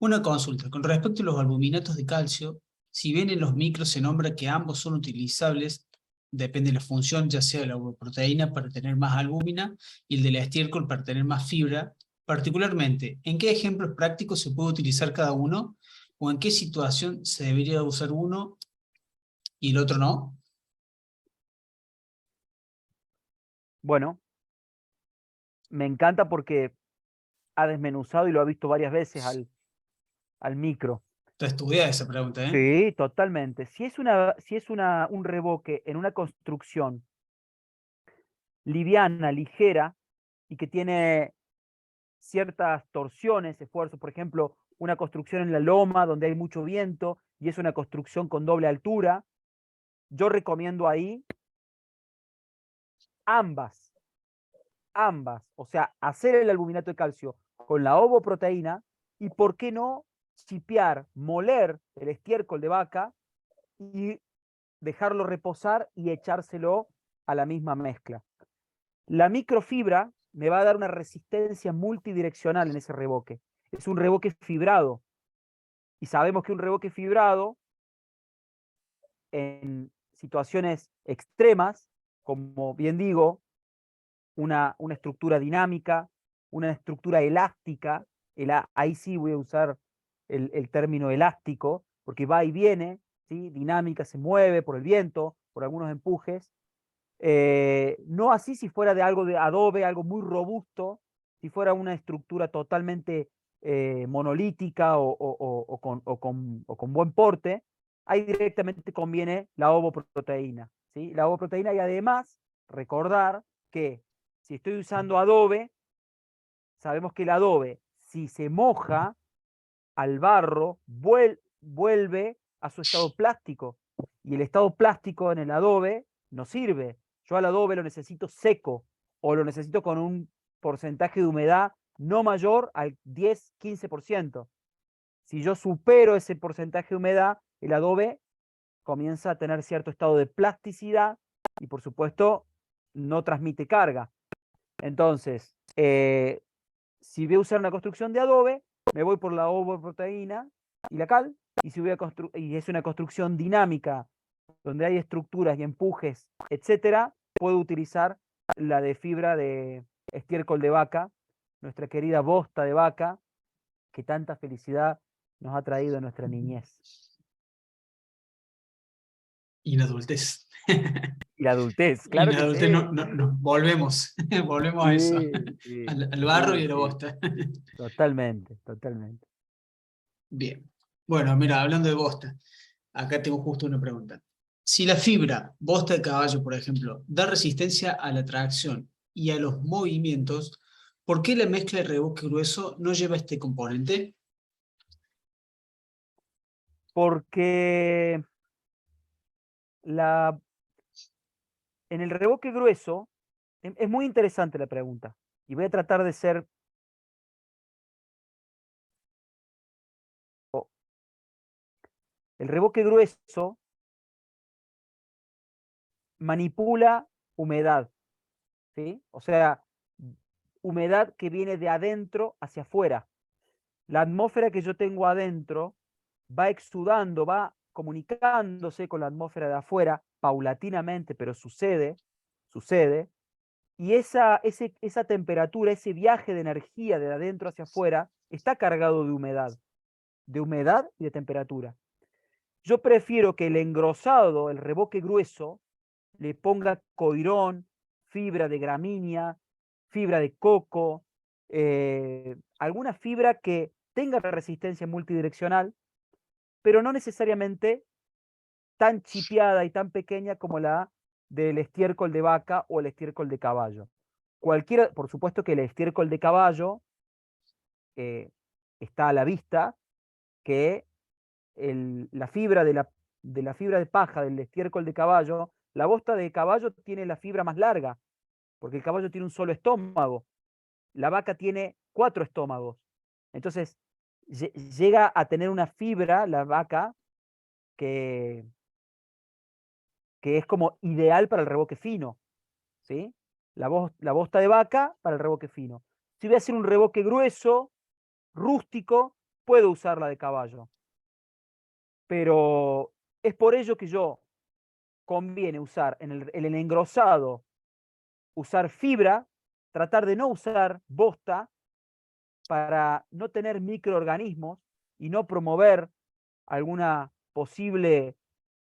Una consulta. Con respecto a los albuminatos de calcio, si bien en los micros se nombra que ambos son utilizables, depende de la función, ya sea de la proteína para tener más albúmina y el del estiércol para tener más fibra, particularmente, ¿en qué ejemplos prácticos se puede utilizar cada uno? ¿O en qué situación se debería usar uno y el otro no? Bueno, me encanta porque ha desmenuzado y lo ha visto varias veces al micro. Te estudia esa pregunta, ¿eh? Sí, totalmente. Si es un revoque en una construcción liviana, ligera, y que tiene ciertas torsiones, esfuerzos, por ejemplo, una construcción en la loma donde hay mucho viento y es una construcción con doble altura, yo recomiendo ahí ambas, o sea, hacer el albuminato de calcio con la ovoproteína y, ¿por qué no, chipear, moler el estiércol de vaca y dejarlo reposar y echárselo a la misma mezcla? La microfibra me va a dar una resistencia multidireccional en ese revoque. Es un revoque fibrado. Y sabemos que un revoque fibrado, en situaciones extremas, como bien digo, una estructura dinámica, una estructura elástica, ahí sí voy a usar el término elástico, porque va y viene, ¿sí? Dinámica, se mueve por el viento, por algunos empujes. No así si fuera de algo de adobe, algo muy robusto, si fuera una estructura totalmente monolítica o con buen porte, ahí directamente conviene la ovoproteína, ¿sí? La ovoproteína, y además recordar que si estoy usando adobe, sabemos que el adobe, si se moja al barro, vuelve a su estado plástico. Y el estado plástico en el adobe no sirve. Yo al adobe lo necesito seco o lo necesito con un porcentaje de humedad no mayor al 10-15%. Si yo supero ese porcentaje de humedad, el adobe comienza a tener cierto estado de plasticidad y por supuesto no transmite carga. Entonces, si voy a usar una construcción de adobe, me voy por la ovoproteína y la cal, y si voy a y es una construcción dinámica donde hay estructuras y empujes, etcétera, puedo utilizar la de fibra de estiércol de vaca, nuestra querida bosta de vaca, que tanta felicidad nos ha traído en nuestra niñez. Y la adultez. Y la adultez, Y en claro la que adultez sí. nos volvemos, volvemos a eso, Sí, sí, al barro y sí, a la sí. bosta. Totalmente, totalmente. Bien. Bueno, mira, hablando de bosta, acá tengo justo una pregunta. Si la fibra, bosta de caballo, por ejemplo, da resistencia a la tracción y a los movimientos, ¿por qué la mezcla de revoque grueso no lleva este componente? Porque la, en el revoque grueso, es muy interesante la pregunta, y voy a tratar de ser... El revoque grueso manipula humedad, ¿sí? O sea, humedad que viene de adentro hacia afuera. La atmósfera que yo tengo adentro va exudando, va comunicándose con la atmósfera de afuera paulatinamente, pero sucede, y esa temperatura, ese viaje de energía de adentro hacia afuera, está cargado de humedad y de temperatura. Yo prefiero que el engrosado, el revoque grueso, le ponga coirón, fibra de gramínea, fibra de coco, alguna fibra que tenga resistencia multidireccional, pero no necesariamente tan chipeada y tan pequeña como la del estiércol de vaca o el estiércol de caballo. Cualquiera, por supuesto que el estiércol de caballo está a la vista, que la fibra de la fibra de paja del estiércol de caballo, la bosta de caballo tiene la fibra más larga, porque el caballo tiene un solo estómago, la vaca tiene 4 estómagos. Entonces, llega a tener una fibra, la vaca, que, que es como ideal para el revoque fino, ¿sí? La bosta de vaca para el revoque fino. Si voy a hacer un revoque grueso, rústico, puedo usar la de caballo. Pero es por ello que yo conviene usar en el engrosado, usar fibra, tratar de no usar bosta para no tener microorganismos y no promover alguna posible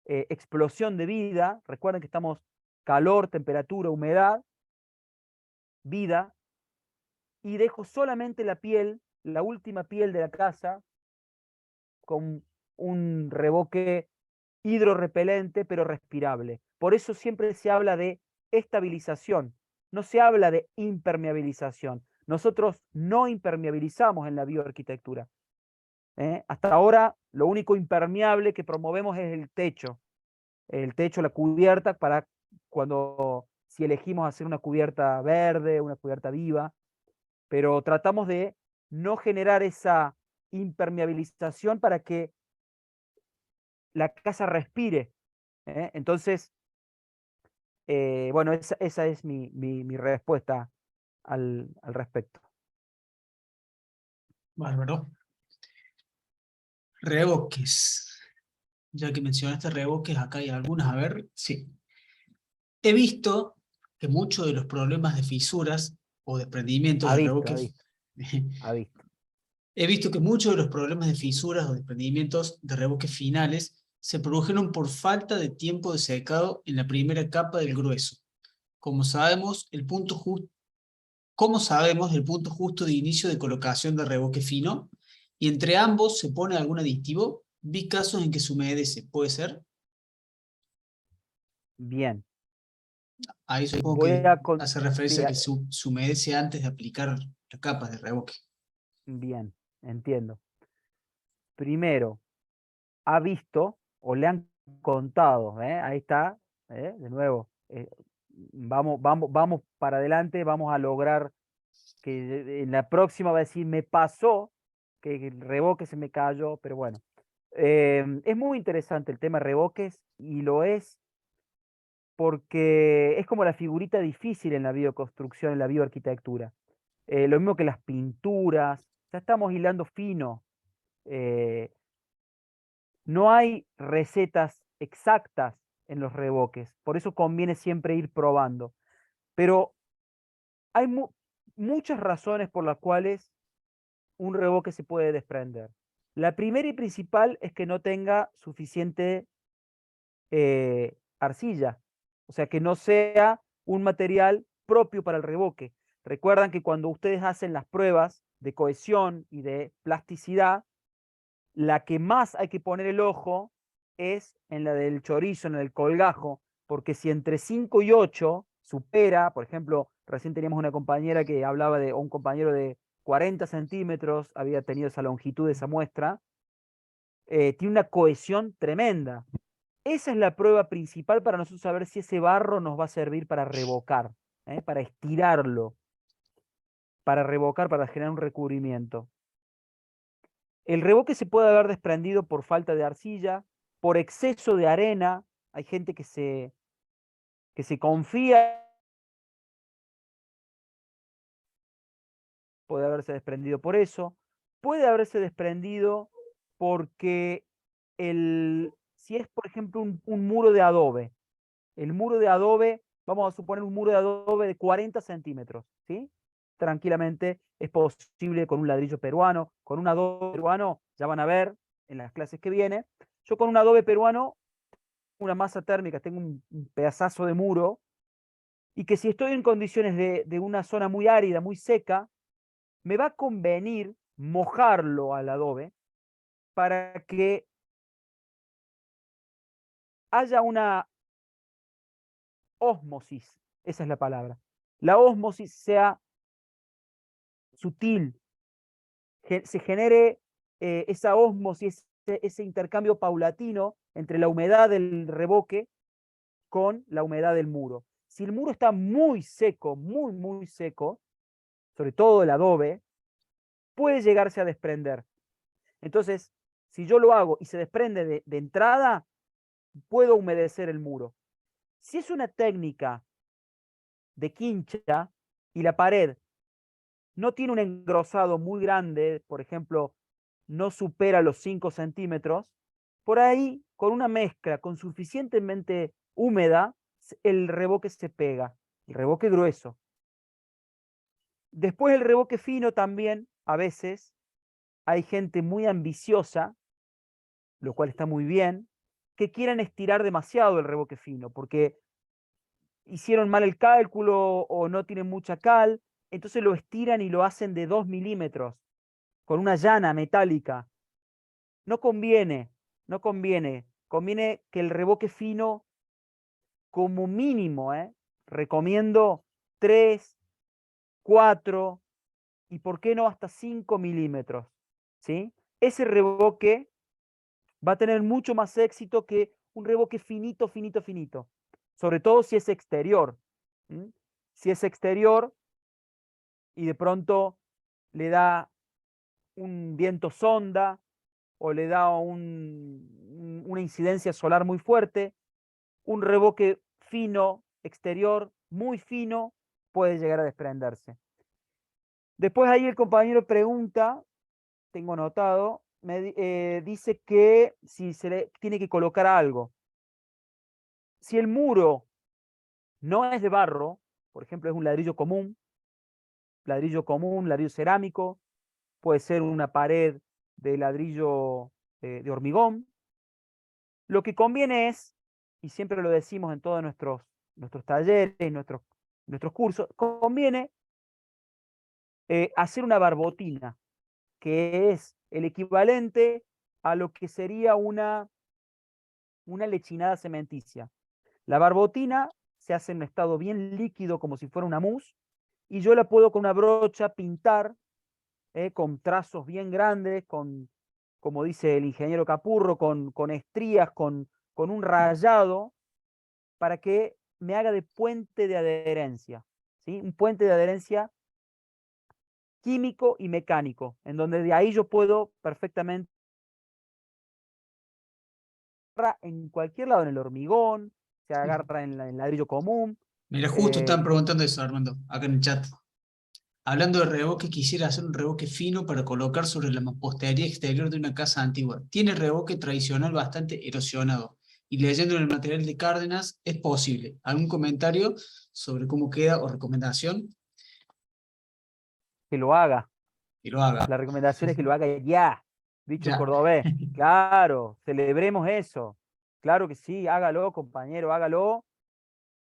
explosión de vida. Recuerden que estamos calor, temperatura, humedad, vida, y dejo solamente la piel, la última piel de la casa, con un revoque hidrorrepelente pero respirable. Por eso siempre se habla de estabilización, no se habla de impermeabilización. Nosotros no impermeabilizamos en la bioarquitectura. Hasta ahora lo único impermeable que promovemos es el techo, la cubierta, para cuando si elegimos hacer una cubierta verde, una cubierta viva, pero tratamos de no generar esa impermeabilización para que la casa respire. Entonces, bueno, esa es mi respuesta al respecto. Bárbaro. Revoques. Ya que mencionaste revoques, acá hay algunas. A ver, sí. He visto que muchos de los problemas de fisuras o desprendimientos Ha de visto, ha revoques, visto, ha visto. he visto que muchos de los problemas de fisuras o desprendimientos de revoques finales se produjeron por falta de tiempo de secado en la primera capa del grueso. Como sabemos, como sabemos el punto justo de inicio de colocación de revoque fino, y entre ambos se pone algún aditivo, vi casos en que se humedece, ¿puede ser? Bien. Ahí supongo Voy que a hace sí, referencia a que se humedece antes de aplicar las capas de revoque. bien, entiendo. Primero, ha visto o le han contado, ¿eh? Ahí está, de nuevo. Vamos para adelante, vamos a lograr que en la próxima va a decir, me pasó que el revoque se me cayó, pero bueno. Es muy interesante el tema revoques y lo es porque es como la figurita difícil en la bioconstrucción, en la bioarquitectura. Lo mismo que las pinturas, ya estamos hilando fino. eh, no hay recetas exactas en los revoques, por eso conviene siempre ir probando. Pero hay muchas razones por las cuales un revoque se puede desprender. La primera y principal es que no tenga suficiente arcilla, o sea, que no sea un material propio para el revoque. Recuerdan que cuando ustedes hacen las pruebas de cohesión y de plasticidad, la que más hay que poner el ojo es en la del chorizo, en el colgajo, porque si entre 5 y 8 supera, por ejemplo, recién teníamos una compañera que hablaba de, o un compañero de 40 centímetros, había tenido esa longitud de esa muestra, tiene una cohesión tremenda. Esa es la prueba principal para nosotros saber si ese barro nos va a servir para revocar, para estirarlo, para revocar, para generar un recubrimiento. El revoque se puede haber desprendido por falta de arcilla, por exceso de arena. Hay gente que se confía, puede haberse desprendido por eso. Puede haberse desprendido porque si es, por ejemplo, un muro de adobe, el muro de adobe, vamos a suponer un muro de adobe de 40 centímetros, ¿sí? Tranquilamente es posible con un ladrillo peruano, con un adobe peruano, ya van a ver en las clases que viene. Yo con un adobe peruano, una masa térmica, tengo un pedazazo de muro, y que si estoy en condiciones de una zona muy árida, muy seca, me va a convenir mojarlo al adobe para que haya una ósmosis, esa es la palabra. La ósmosis sea sutil, se genere esa ósmosis, ese intercambio paulatino entre la humedad del revoque con la humedad del muro. Si el muro está muy seco, muy seco, sobre todo el adobe, puede llegarse a desprender. Entonces, si yo lo hago y se desprende de entrada, puedo humedecer el muro. Si es una técnica de quincha y la pared no tiene un engrosado muy grande, por ejemplo, no supera los 5 centímetros, por ahí, con una mezcla con suficientemente húmeda, el revoque se pega, el revoque grueso. Después el revoque fino también, a veces, hay gente muy ambiciosa, lo cual está muy bien, que quieran estirar demasiado el revoque fino, porque hicieron mal el cálculo o no tienen mucha cal, entonces lo estiran y lo hacen de 2 milímetros, con una llana metálica. No conviene, no conviene. Conviene que el revoque fino, como mínimo, recomiendo 3, 4 y por qué no hasta 5 milímetros. ¿Sí? Ese revoque va a tener mucho más éxito que un revoque finito, finito, finito. Sobre todo si es exterior. ¿Mm? Si es exterior y de pronto le da un viento sonda o le da una incidencia solar muy fuerte, un revoque fino exterior, muy fino, puede llegar a desprenderse. Después ahí el compañero pregunta, tengo anotado, dice que si se le tiene que colocar algo. Si el muro no es de barro, por ejemplo, es un ladrillo común, ladrillo cerámico, puede ser una pared de ladrillo de hormigón. Lo que conviene es, y siempre lo decimos en todos nuestros talleres, nuestros cursos, conviene hacer una barbotina, que es el equivalente a lo que sería una lechinada cementicia. La barbotina se hace en un estado bien líquido, como si fuera una mousse, y yo la puedo con una brocha pintar con trazos bien grandes, como dice el ingeniero Capurro, con estrías, con un rayado, para que me haga de puente de adherencia, ¿sí? Un puente de adherencia químico y mecánico, en donde de ahí yo puedo perfectamente en cualquier lado, en el hormigón, se Sí. agarra en el ladrillo común. Mira, justo eh, están preguntando eso, Armando, acá en el chat. Hablando de revoque, quisiera hacer un revoque fino para colocar sobre la mampostería exterior de una casa antigua. Tiene revoque tradicional bastante erosionado. Y leyendo en el material de Cárdenas, es posible. ¿Algún comentario sobre cómo queda o recomendación? que lo haga. Que lo haga. La recomendación es que lo haga ya, dicho en Ya. cordobés. Claro, celebremos eso. Claro que sí, hágalo, compañero, hágalo.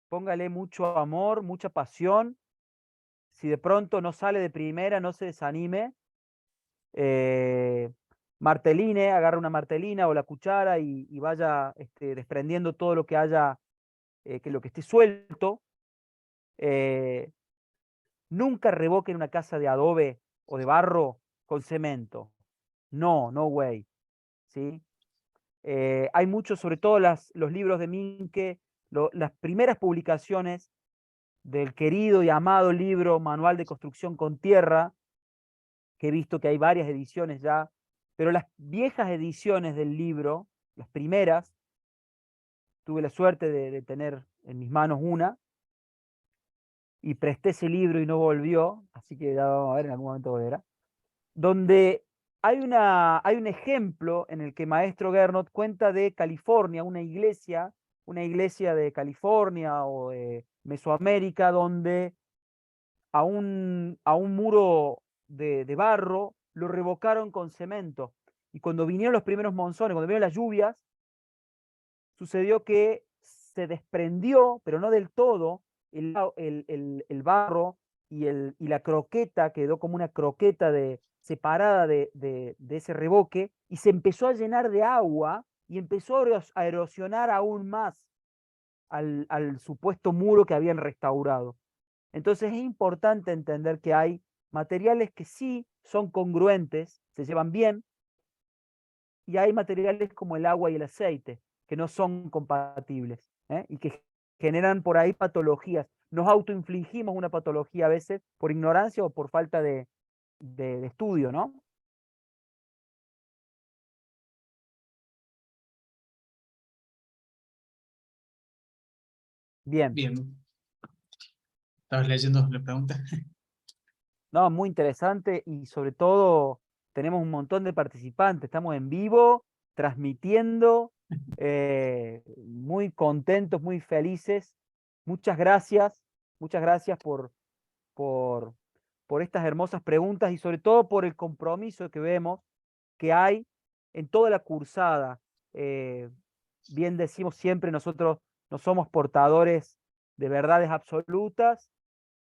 Póngale mucho amor, mucha pasión. Si de pronto no sale de primera, no se desanime. Eh, marteline, agarra una martelina o la cuchara y vaya desprendiendo todo lo que haya, que lo que esté suelto. Eh, nunca revoquen una casa de adobe o de barro con cemento. No, no way. ¿Sí? Hay muchos, sobre todo los libros de Minke, las primeras publicaciones del querido y amado libro Manual de Construcción con Tierra, que he visto que hay varias ediciones ya, pero las viejas ediciones del libro, las primeras, tuve la suerte de tener en mis manos una, y presté ese libro y no volvió, así que ya vamos a ver, en algún momento volverá, donde hay un ejemplo en el que Maestro Gernot cuenta de California, una iglesia de California o de Mesoamérica, donde a un muro de barro lo revocaron con cemento. Y cuando vinieron los primeros monzones, cuando vinieron las lluvias, sucedió que se desprendió, pero no del todo, el barro y la croqueta quedó como una croqueta separada de ese revoque y se empezó a llenar de agua y empezó a erosionar aún más al supuesto muro que habían restaurado. Entonces es importante entender que hay materiales que sí son congruentes, se llevan bien, y hay materiales como el agua y el aceite que no son compatibles, y que generan por ahí patologías. Nos autoinfligimos una patología a veces por ignorancia o por falta de estudio, ¿no? Bien, Bien. ¿Estabas leyendo la pregunta? no, muy interesante y sobre todo tenemos un montón de participantes, estamos en vivo, transmitiendo, muy contentos, muy felices. Muchas gracias por, por estas hermosas preguntas y sobre todo por el compromiso que vemos que hay en toda la cursada. Eh, bien decimos siempre, nosotros no somos portadores de verdades absolutas,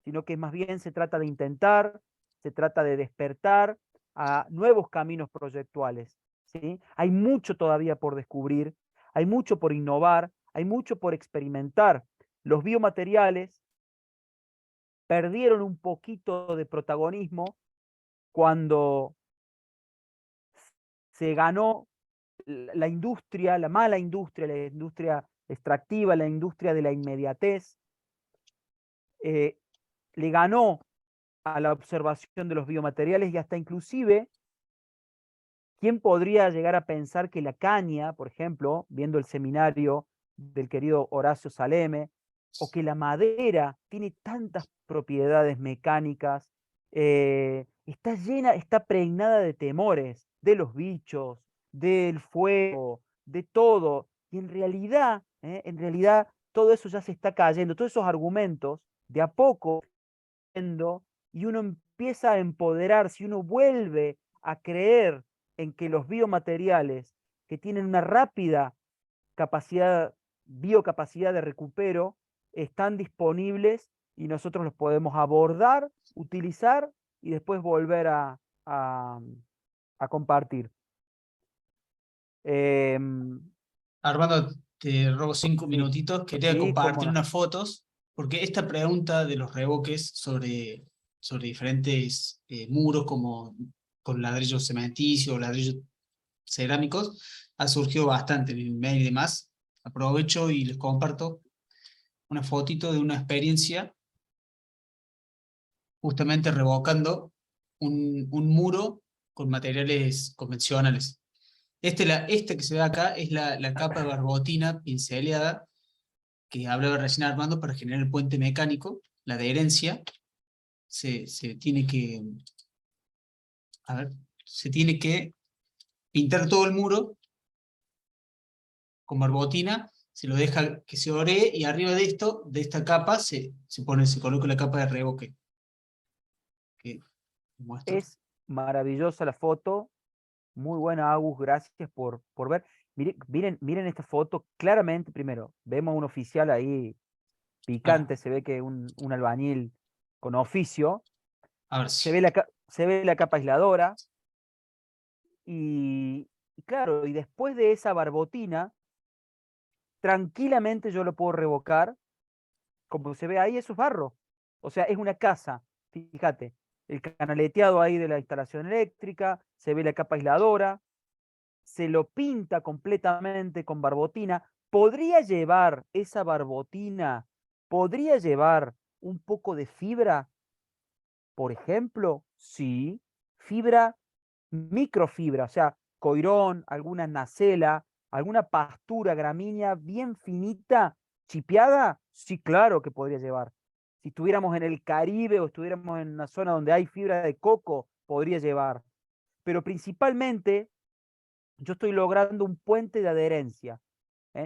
sino que más bien se trata de intentar, se trata de despertar a nuevos caminos proyectuales, ¿sí? Hay mucho todavía por descubrir, hay mucho por innovar, hay mucho por experimentar. Los biomateriales perdieron un poquito de protagonismo cuando se ganó la industria, la mala industria, la industria extractiva, la industria de la inmediatez, eh, le ganó a la observación de los biomateriales y hasta inclusive, ¿quién podría llegar a pensar que la caña, por ejemplo, viendo el seminario del querido Horacio Saleme, o que la madera tiene tantas propiedades mecánicas, está llena, está pregnada de temores, de los bichos, del fuego, de todo. Y en realidad, todo eso ya se está cayendo, todos esos argumentos, de a poco, y uno empieza a empoderarse, y uno vuelve a creer en que los biomateriales que tienen una rápida biocapacidad de recupero, están disponibles y nosotros los podemos abordar, utilizar y después volver a, a compartir. Em, Armando, te robo 5 sí, minutitos. Quería sí, cómo compartir no. unas fotos, porque esta pregunta de los revoques sobre diferentes muros, como con ladrillos cementicios o ladrillos cerámicos, ha surgido bastante en el mail y demás. Aprovecho y les comparto una fotito de una experiencia justamente revocando un muro con materiales convencionales. Este que se ve acá es la capa de barbotina pinceleada que hablaba recién Armando para generar el puente mecánico. La adherencia se tiene que, a ver, se tiene que pintar todo el muro con barbotina, se lo deja que se oree y arriba de esto, de esta capa, se coloca la capa de revoque. Que muestro. Es maravillosa la foto, muy buena, Agus, gracias por ver. Miren esta foto, claramente, primero, vemos a un oficial ahí Ah, picante, se ve que un albañil con oficio, a ver se si. ve se ve la capa aisladora, y claro, y después de esa barbotina, tranquilamente yo lo puedo revocar, como se ve ahí, eso es barro. O sea, es una casa, fíjate, el canaleteado ahí de la instalación eléctrica, se ve la capa aisladora, se lo pinta completamente con barbotina. ¿Podría llevar esa barbotina, podría llevar un poco de fibra, por ejemplo? Sí, fibra, microfibra, o sea, coirón, alguna nacela, alguna pastura gramínea bien finita, chipeada, sí, claro que podría llevar. Si estuviéramos en el Caribe o estuviéramos en una zona donde hay fibra de coco, podría llevar. Pero principalmente yo estoy logrando un puente de adherencia.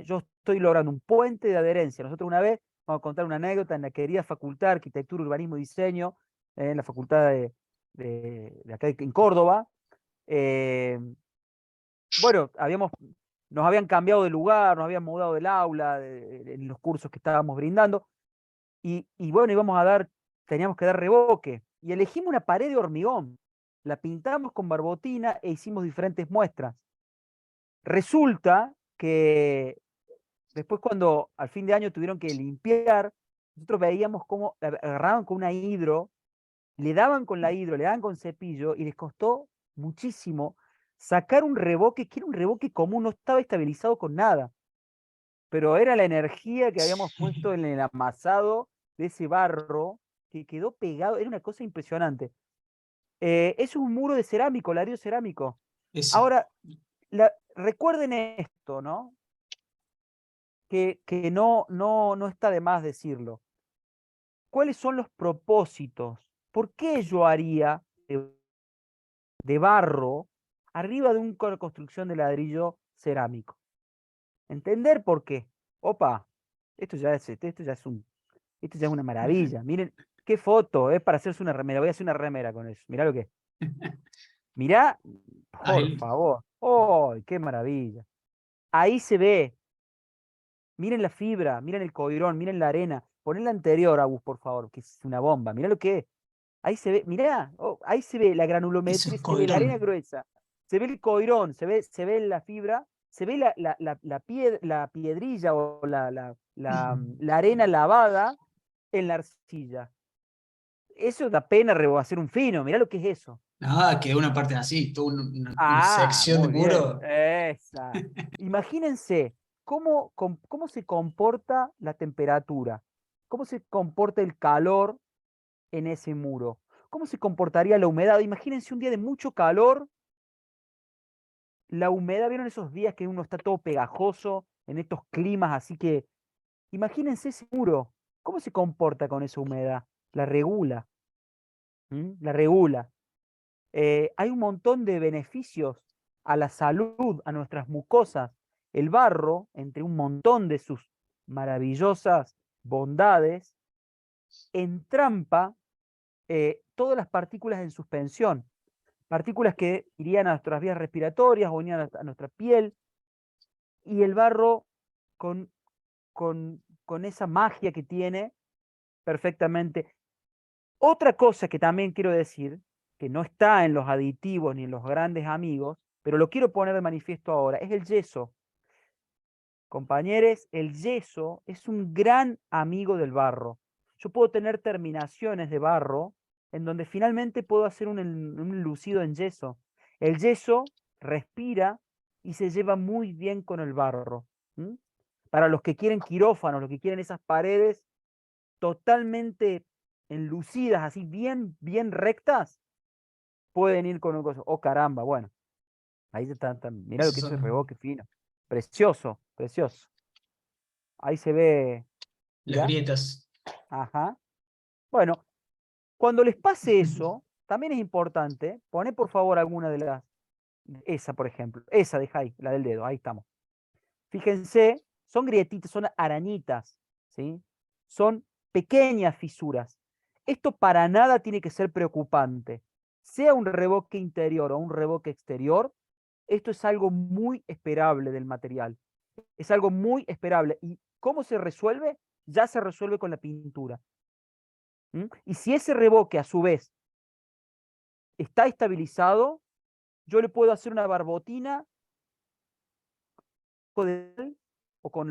Yo estoy logrando un puente de adherencia. Nosotros una vez, vamos a contar una anécdota en la querida Facultad de Arquitectura, Urbanismo y Diseño, en la Facultad de acá en Córdoba. eh, bueno, nos habían cambiado de lugar, nos habían mudado del aula, en los cursos que estábamos brindando, y bueno, teníamos que dar revoque, y elegimos una pared de hormigón, la pintamos con barbotina e hicimos diferentes muestras. Resulta que después cuando al fin de año tuvieron que limpiar, nosotros veíamos cómo agarraban con una hidro, le daban con la hidro, le daban con cepillo y les costó muchísimo sacar un revoque que era un revoque común, no estaba estabilizado con nada, pero era la energía que habíamos puesto en el amasado de ese barro que quedó pegado, era una cosa impresionante. Es un muro de cerámico, ladrillo cerámico. Ese. Ahora, recuerden esto, ¿no? Que no está de más decirlo. ¿Cuáles son los propósitos? ¿Por qué yo haría de barro arriba de una construcción de ladrillo cerámico? Entender por qué. Opa, esto ya es una maravilla. Miren, qué foto, es para hacerse una remera. Voy a hacer una remera con eso. Mirá lo que es. Mirá, por Ahí, favor. ¡Oh, qué maravilla! Ahí se ve. Miren la fibra, miren el coirón, miren la arena. Ponen la anterior, Agus, por favor, que es una bomba. Mirá lo que es. Ahí se ve, mirá, oh, ahí se ve la eso granulometría, es se ve la arena Coirón. gruesa, se ve el coirón, se ve la fibra, se ve la piedrilla o la arena lavada en la arcilla. Eso da pena hacer un fino, mirá lo que es eso. Nada, quedó una parte así, toda una Ah, sección de muy bien. muro. Esa. Imagínense cómo se comporta la temperatura, cómo se comporta el calor en ese muro, cómo se comportaría la humedad. Imagínense un día de mucho calor, la humedad, ¿vieron esos días que uno está todo pegajoso en estos climas? Así que imagínense ese muro, ¿cómo se comporta con esa humedad? La regula, ¿m? La regula. Hay un montón de beneficios a la salud, a nuestras mucosas. El barro, entre un montón de sus maravillosas bondades, entrampa todas las partículas en suspensión, partículas que irían a nuestras vías respiratorias o irían a nuestra piel, y el barro con esa magia que tiene perfectamente. Otra cosa que también quiero decir, que no está en los aditivos ni en los grandes amigos, pero lo quiero poner de manifiesto ahora, es el yeso. Compañeros, el yeso es un gran amigo del barro. Yo puedo tener terminaciones de barro en donde finalmente puedo hacer un enlucido en yeso. El yeso respira y se lleva muy bien con el barro. ¿Mm? Para los que quieren quirófanos, los que quieren esas paredes totalmente enlucidas, así bien, bien rectas, pueden ir con un coso. Oh, caramba, bueno, ahí está, mirá lo Esos que es ese son revoque fino. Precioso, precioso. Ahí se ve, las mirá, grietas. ajá. Bueno, cuando les pase eso, también es importante, poné por favor alguna de las, esa por ejemplo, esa de ahí, la del dedo, ahí estamos. Fíjense, son grietitas, son arañitas, ¿sí? Son pequeñas fisuras. Esto para nada tiene que ser preocupante. Sea un revoque interior o un revoque exterior, esto es algo muy esperable del material. Es algo muy esperable. ¿Y cómo se resuelve? Ya se resuelve con la pintura. ¿Mm? Y si ese revoque a su vez está estabilizado, yo le puedo hacer una barbotina o con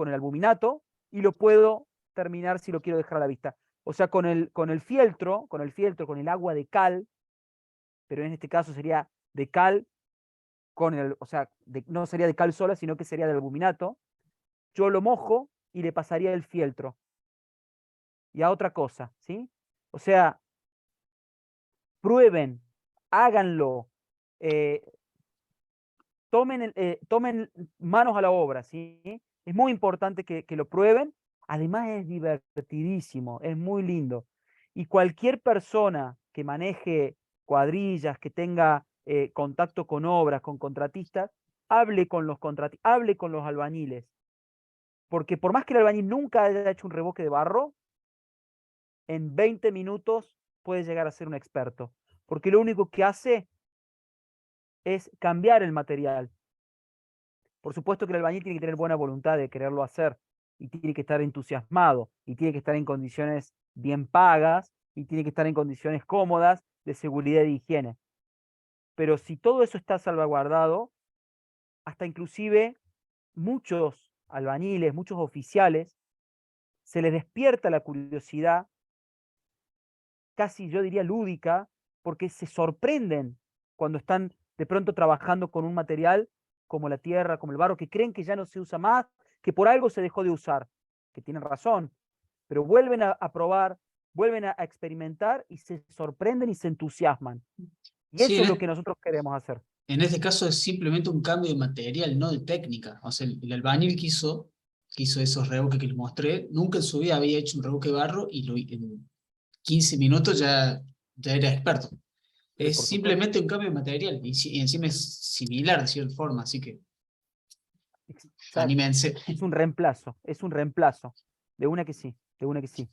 el albuminato y lo puedo terminar si lo quiero dejar a la vista. O sea, con el agua de cal, pero en este caso sería de cal o sea, no sería de cal sola, sino que sería de albuminato. Yo lo mojo y le pasaría el fieltro. Y a otra cosa, ¿sí? O sea, prueben, háganlo, eh, tomen manos a la obra, ¿sí? Es muy importante que lo prueben. Además es divertidísimo, es muy lindo. Y cualquier persona que maneje cuadrillas, que tenga contacto con obras, con contratistas, hable con los albañiles. Porque por más que el albañil nunca haya hecho un revoque de barro, en 20 minutos puede llegar a ser un experto. Porque lo único que hace es cambiar el material. Por supuesto que el albañil tiene que tener buena voluntad de quererlo hacer y tiene que estar entusiasmado y tiene que estar en condiciones bien pagas y tiene que estar en condiciones cómodas de seguridad y higiene. Pero si todo eso está salvaguardado, hasta inclusive muchos albañiles, muchos oficiales, se les despierta la curiosidad, casi yo diría lúdica, porque se sorprenden cuando están de pronto trabajando con un material como la tierra, como el barro, que creen que ya no se usa más, que por algo se dejó de usar, que tienen razón, pero vuelven a probar, vuelven a experimentar y se sorprenden y se entusiasman. Y Sí, eso es lo que nosotros queremos hacer. en este caso es simplemente un cambio de material, no de técnica. O sea, el albañil que hizo esos revoques que les mostré, nunca en su vida había hecho un revoque de barro y en 15 minutos ya era experto. Sí, Es por supuesto. simplemente un cambio de material y encima es similar de cierta forma, así que Exacto. anímense. Es un reemplazo. De una que sí, de una que sí.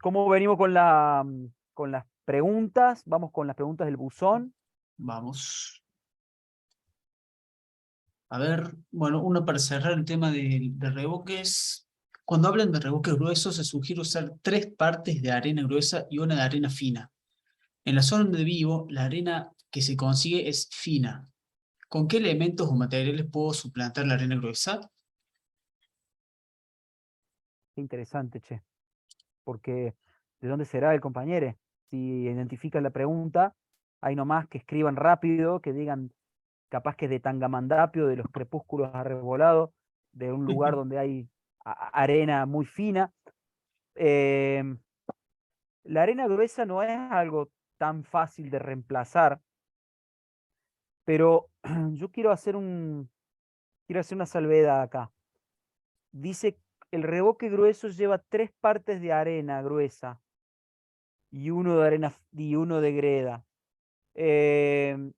¿Cómo venimos con las preguntas? Vamos con las preguntas del buzón. Vamos. A ver, bueno, uno para cerrar el tema de revoques. Cuando hablan de revoques gruesos, se sugiere usar 3 partes de arena gruesa y una de arena fina. En la zona donde vivo, la arena que se consigue es fina. ¿Con qué elementos o materiales puedo suplantar la arena gruesa? Qué interesante, che. Porque ¿de dónde será el compañero? Si identifican la pregunta, hay nomás que escriban rápido, que digan capaz que de Tangamandapio, de los crepúsculos arrebolados, de un lugar donde hay arena muy fina. Em, la arena gruesa no es algo tan fácil de reemplazar, pero yo quiero hacer una salvedad acá. Dice, el revoque grueso lleva 3 partes de arena gruesa y uno de arena y uno de greda. Em,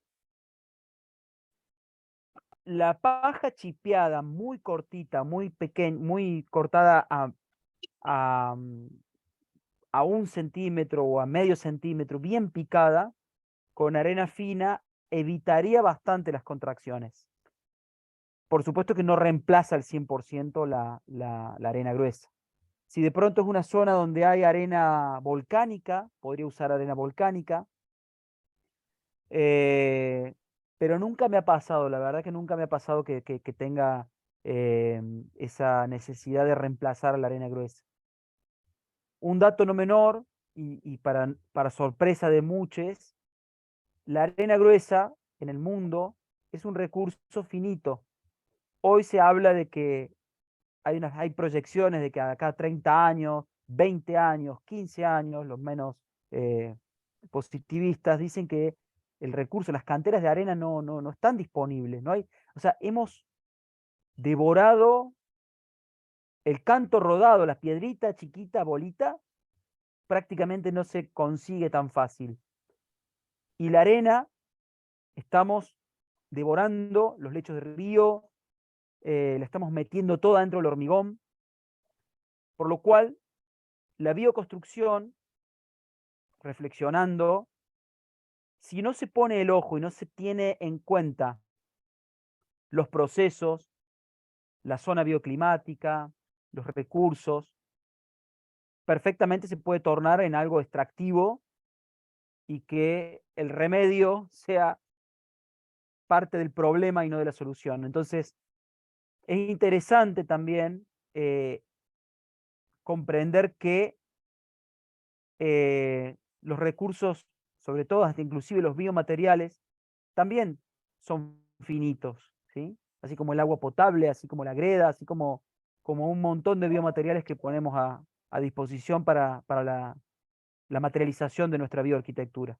la paja chipeada muy cortita, muy pequeña, muy cortada a, mm, a 1 centímetro o a medio centímetro, bien picada, con arena fina, evitaría bastante las contracciones. Por supuesto que no reemplaza al 100% la arena gruesa. Si de pronto es una zona donde hay arena volcánica, podría usar arena volcánica. eh, pero nunca me ha pasado, la verdad que nunca me ha pasado que tenga esa necesidad de reemplazar la arena gruesa. Un dato no menor, y para sorpresa de muchos, la arena gruesa en el mundo es un recurso finito. Hoy se habla de que hay proyecciones de que acá 30 años, 20 años, 15 años, los menos eh, positivistas, dicen que el recurso, las canteras de arena no están disponibles. No hay, o sea, hemos devorado el canto rodado, la piedrita chiquita, bolita, prácticamente no se consigue tan fácil. Y la arena, estamos devorando los lechos de río, la estamos metiendo toda dentro del hormigón, por lo cual la bioconstrucción, reflexionando, si no se pone el ojo y no se tiene en cuenta los procesos, la zona bioclimática, los recursos, perfectamente se puede tornar en algo extractivo y que el remedio sea parte del problema y no de la solución. Entonces, es interesante también comprender que los recursos, sobre todo hasta inclusive los biomateriales, también son finitos, ¿sí? Así como el agua potable, así como la greda, así como un montón de biomateriales que ponemos a disposición para la materialización de nuestra bioarquitectura.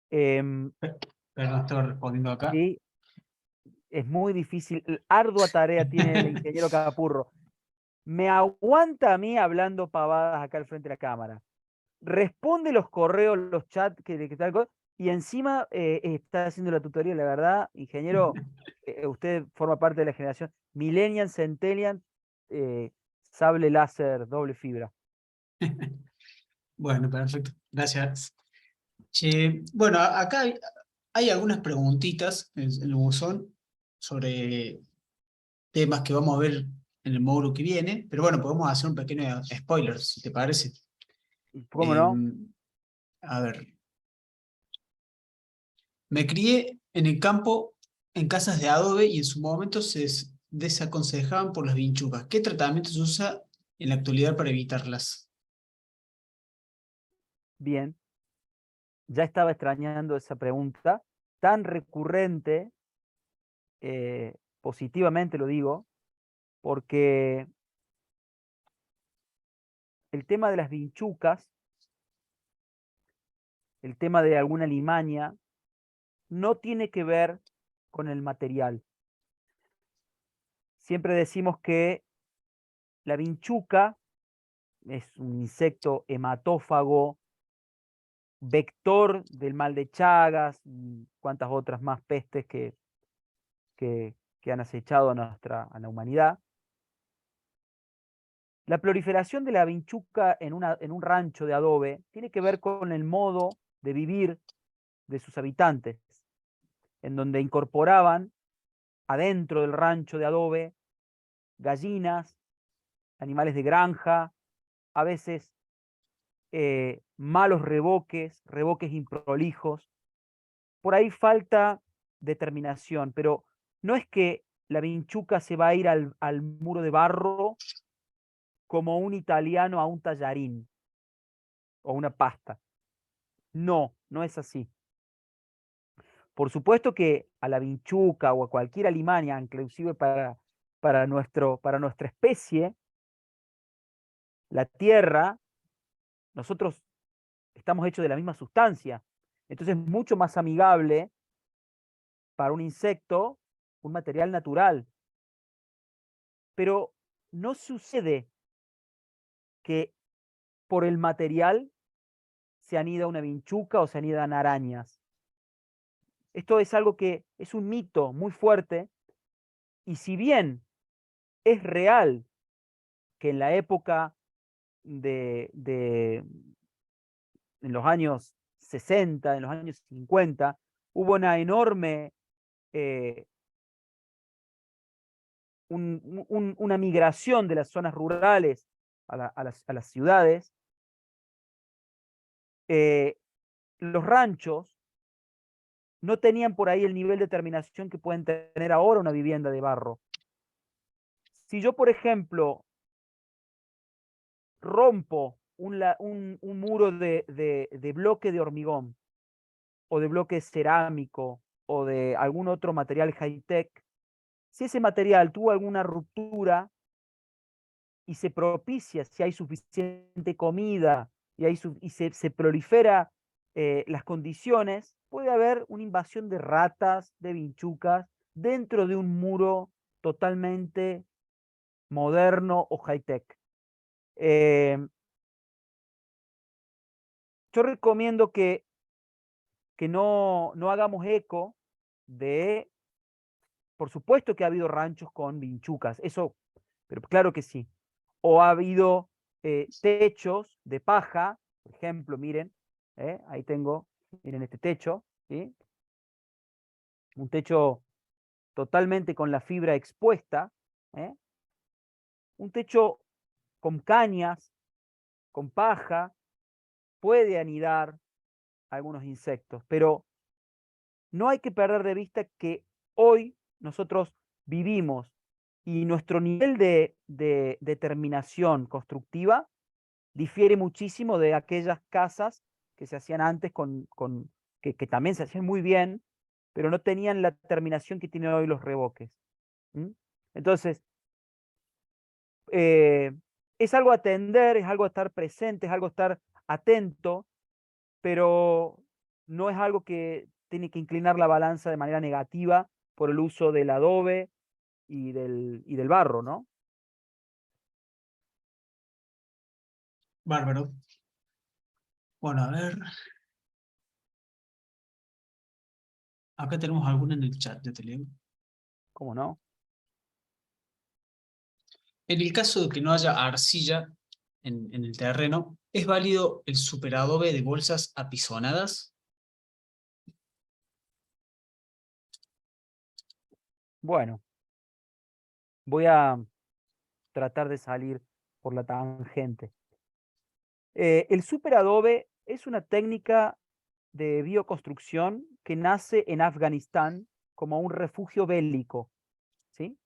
Em, Perdón, estaba respondiendo acá. sí, es muy difícil, ardua tarea tiene el ingeniero Capurro. Me aguanta a mí hablando pavadas acá al frente de la cámara. Responde los correos, los chats que tal cosa, y encima está haciendo la tutoría, la verdad, ingeniero, usted forma parte de la generación Millennial, Centennial, sable láser, doble fibra. Bueno, perfecto. Gracias. Che, bueno, acá hay algunas preguntitas en el buzón sobre temas que vamos a ver en el módulo que viene, pero bueno, podemos hacer un pequeño spoiler, si te parece. ¿Cómo no? A ver, me crié en el campo en casas de adobe y en su momento se desaconsejaban por las vinchucas. ¿Qué tratamiento se usa en la actualidad para evitarlas? Bien, ya estaba extrañando esa pregunta, tan recurrente, positivamente lo digo, porque el tema de las vinchucas, el tema de alguna limaña, no tiene que ver con el material. Siempre decimos que la vinchuca es un insecto hematófago, vector del mal de Chagas y cuantas otras más pestes que han acechado a la humanidad. La proliferación de la vinchuca en un rancho de adobe tiene que ver con el modo de vivir de sus habitantes, en donde incorporaban adentro del rancho de adobe gallinas, animales de granja, a veces malos reboques improlijos. Por ahí falta determinación, pero no es que la vinchuca se va a ir al muro de barro como un italiano a un tallarín o una pasta. No, no es así. Por supuesto que a la vinchuca o a cualquier alimaña, inclusive para nuestra especie, la tierra, nosotros estamos hechos de la misma sustancia. Entonces es mucho más amigable para un insecto un material natural. Pero no sucede que por el material se anida una vinchuca o se anidan arañas. Esto es algo que es un mito muy fuerte, y si bien es real que en la época en los años 60, en los años 50, hubo una enorme, eh, una migración de las zonas rurales a las ciudades. Los ranchos no tenían por ahí el nivel de terminación que pueden tener ahora una vivienda de barro. Si yo, por ejemplo, rompo un muro de bloque de hormigón, o de bloque cerámico, o de algún otro material high-tech, si ese material tuvo alguna ruptura y se propicia, si hay suficiente comida y se prolifera las condiciones, puede haber una invasión de ratas, de vinchucas, dentro de un muro totalmente moderno o high-tech. Yo recomiendo que no hagamos eco de, por supuesto que ha habido ranchos con vinchucas, eso, pero claro que sí. O ha habido techos de paja, por ejemplo, miren, ahí tengo, miren este techo, ¿sí? Un techo totalmente con la fibra expuesta, ¿eh? Un techo con cañas, con paja, puede anidar algunos insectos, pero no hay que perder de vista que hoy nosotros vivimos y nuestro nivel de terminación constructiva difiere muchísimo de aquellas casas que se hacían antes que también se hacían muy bien, pero no tenían la terminación que tienen hoy los revoques. Entonces, eh, es algo a atender, es algo a estar presente, es algo a estar atento, pero no es algo que tiene que inclinar la balanza de manera negativa por el uso del adobe y del barro, ¿no? Bárbaro. Bueno, a ver, acá tenemos alguna en el chat de Telegram. ¿Cómo no? En el caso de que no haya arcilla en el terreno, ¿es válido el superadobe de bolsas apisonadas? Bueno, voy a tratar de salir por la tangente. El superadobe es una técnica de bioconstrucción que nace en Afganistán como un refugio bélico, ¿sí?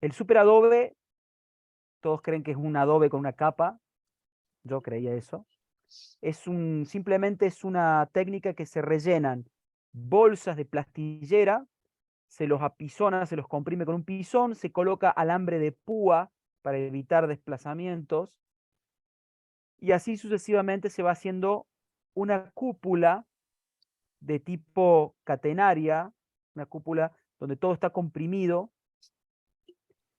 El superadobe, todos creen que es un adobe con una capa, yo creía eso. Simplemente es una técnica que se rellenan bolsas de plastillera, se los apisona, se los comprime con un pisón, se coloca alambre de púa para evitar desplazamientos, y así sucesivamente se va haciendo una cúpula de tipo catenaria, una cúpula donde todo está comprimido,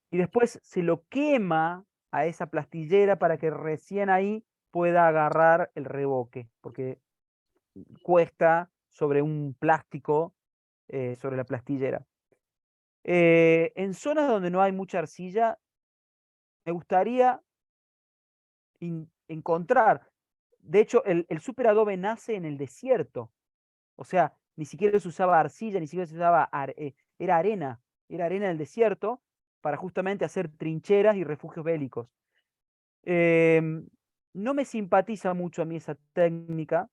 y después se lo quema a esa plastillera para que recién ahí pueda agarrar el revoque, porque cuesta sobre un plástico, sobre la plastillera. En zonas donde no hay mucha arcilla, me gustaría encontrar, de hecho, el superadobe nace en el desierto, o sea, ni siquiera se usaba arcilla, ni siquiera se usaba, era arena del desierto para justamente hacer trincheras y refugios bélicos. Em, no me simpatiza mucho a mí esa técnica,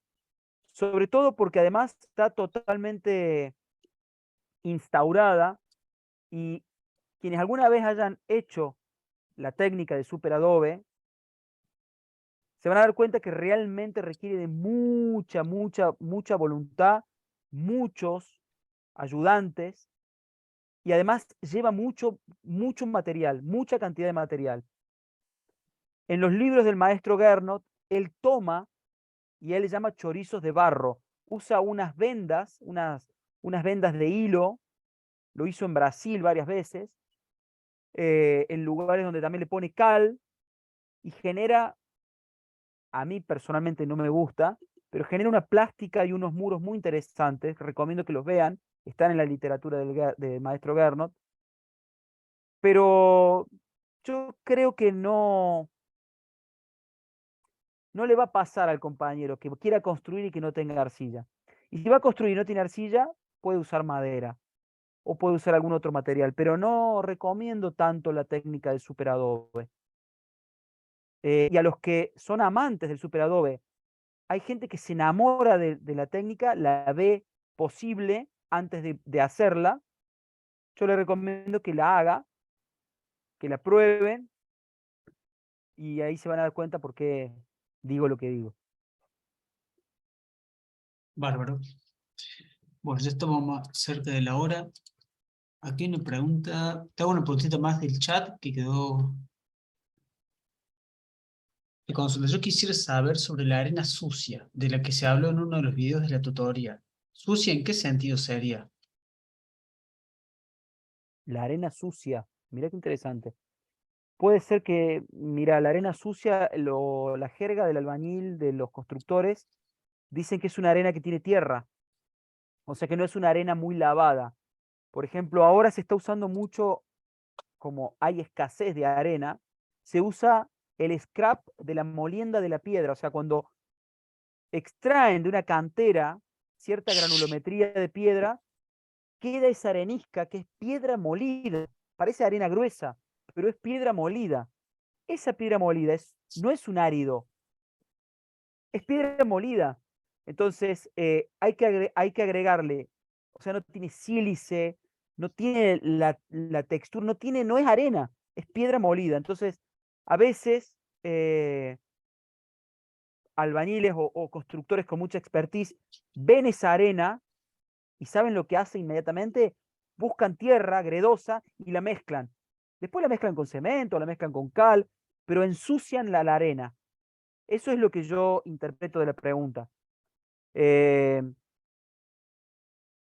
sobre todo porque además está totalmente instaurada, y quienes alguna vez hayan hecho la técnica de superadobe se van a dar cuenta que realmente requiere de mucha, mucha, mucha voluntad, muchos ayudantes, y además lleva mucho, mucho material, mucha cantidad de material. En los libros del maestro Gernot, él toma y él le llama chorizos de barro. Usa unas vendas de hilo, lo hizo en Brasil varias veces, en lugares donde también le pone cal, y genera, a mí personalmente no me gusta, pero genera una plástica y unos muros muy interesantes. Recomiendo que los vean, están en la literatura del maestro Gernot, pero yo creo que no le va a pasar al compañero que quiera construir y que no tenga arcilla. Y si va a construir y no tiene arcilla, puede usar madera o puede usar algún otro material, pero no recomiendo tanto la técnica del superadobe. Y a los que son amantes del superadobe, hay gente que se enamora de la técnica, la ve posible antes de hacerla. Yo le recomiendo que la haga, que la prueben y ahí se van a dar cuenta por qué digo lo que digo. Bárbaro. Bueno, ya estamos más cerca de la hora. Aquí una pregunta, te hago una preguntita más del chat que quedó de consulta. Yo quisiera saber sobre la arena sucia, de la que se habló en uno de los videos de la tutoría. ¿Sucia en qué sentido sería? La arena sucia, mira qué interesante. Puede ser que, mira, la arena sucia, la jerga del albañil, de los constructores, dicen que es una arena que tiene tierra, o sea que no es una arena muy lavada. Por ejemplo, ahora se está usando mucho, como hay escasez de arena, se usa el scrap de la molienda de la piedra, o sea, cuando extraen de una cantera cierta granulometría de piedra, queda esa arenisca que es piedra molida, parece arena gruesa, pero es piedra molida. Esa piedra molida no es un árido, es piedra molida. Entonces, hay que agregarle, o sea, no tiene sílice, no tiene la textura, no es arena, es piedra molida. Entonces, a veces, albañiles o constructores con mucha expertise ven esa arena y saben lo que hace inmediatamente, buscan tierra gredosa y la mezclan. Después la mezclan con cemento, la mezclan con cal, pero ensucian la arena. Eso es lo que yo interpreto de la pregunta. Eh,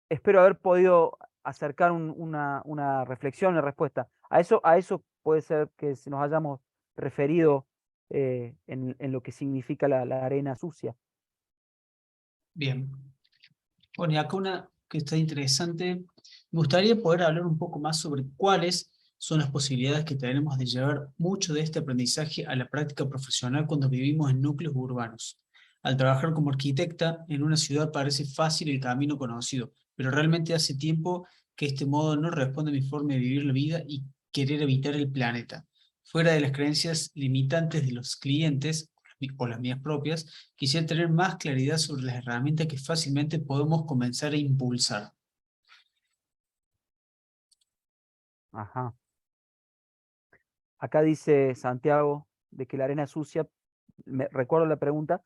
Espero haber podido acercar una reflexión, una respuesta. A eso puede ser que se nos hayamos referido en lo que significa la arena sucia. Bien. Bueno, y acá una que está interesante. Me gustaría poder hablar un poco más sobre cuáles son las posibilidades que tenemos de llevar mucho de este aprendizaje a la práctica profesional cuando vivimos en núcleos urbanos. Al trabajar como arquitecta en una ciudad parece fácil el camino conocido, pero realmente hace tiempo que este modo no responde a mi forma de vivir la vida y querer evitar el planeta. Fuera de las creencias limitantes de los clientes o las mías propias, quisiera tener más claridad sobre las herramientas que fácilmente podemos comenzar a impulsar. Ajá. Acá dice Santiago de que la arena sucia, recuerdo la pregunta,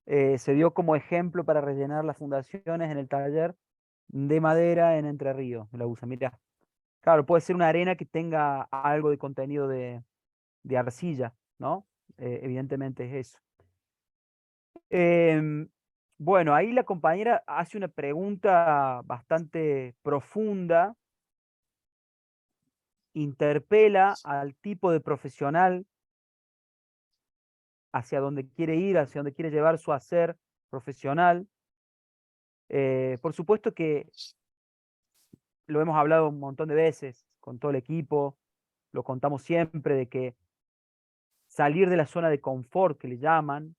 se dio como ejemplo para rellenar las fundaciones en el taller de madera en Entre Ríos. La usa, mira. Claro, puede ser una arena que tenga algo de contenido de arcilla, ¿no? Evidentemente es eso. Em, bueno, ahí la compañera hace una pregunta bastante profunda, interpela al tipo de profesional hacia donde quiere ir, hacia donde quiere llevar su hacer profesional. Por supuesto que lo hemos hablado un montón de veces con todo el equipo, lo contamos siempre de que salir de la zona de confort que le llaman,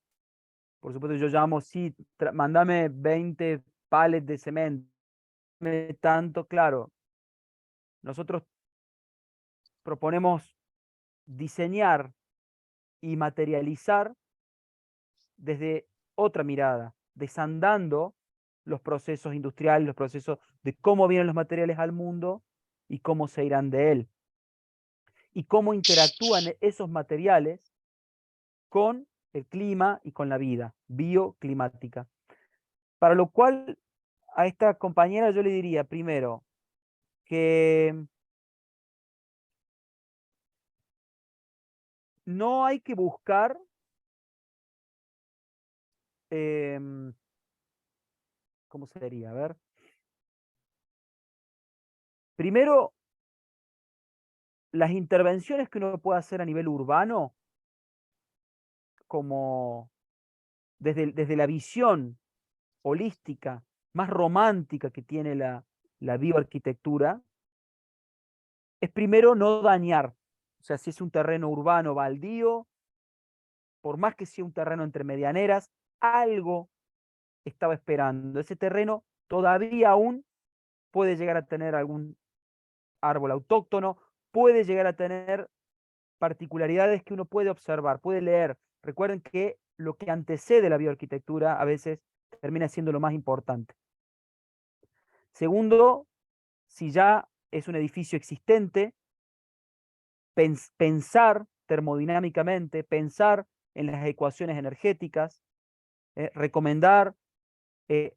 por supuesto yo llamo, sí, mandame 20 palets de cemento, tanto, claro, nosotros proponemos diseñar y materializar desde otra mirada, desandando los procesos industriales, los procesos de cómo vienen los materiales al mundo y cómo se irán de él. Y cómo interactúan esos materiales con el clima y con la vida bioclimática. Para lo cual a esta compañera yo le diría primero que no hay que buscar ¿cómo sería? A ver. Primero, las intervenciones que uno puede hacer a nivel urbano, como desde la visión holística, más romántica que tiene la bioarquitectura, es primero no dañar. O sea, si es un terreno urbano baldío, por más que sea un terreno entre medianeras, algo estaba esperando. Ese terreno todavía aún puede llegar a tener algún árbol autóctono, puede llegar a tener particularidades que uno puede observar, puede leer. Recuerden que lo que antecede la bioarquitectura a veces termina siendo lo más importante. Segundo, si ya es un edificio existente, pensar termodinámicamente, pensar en las ecuaciones energéticas, recomendar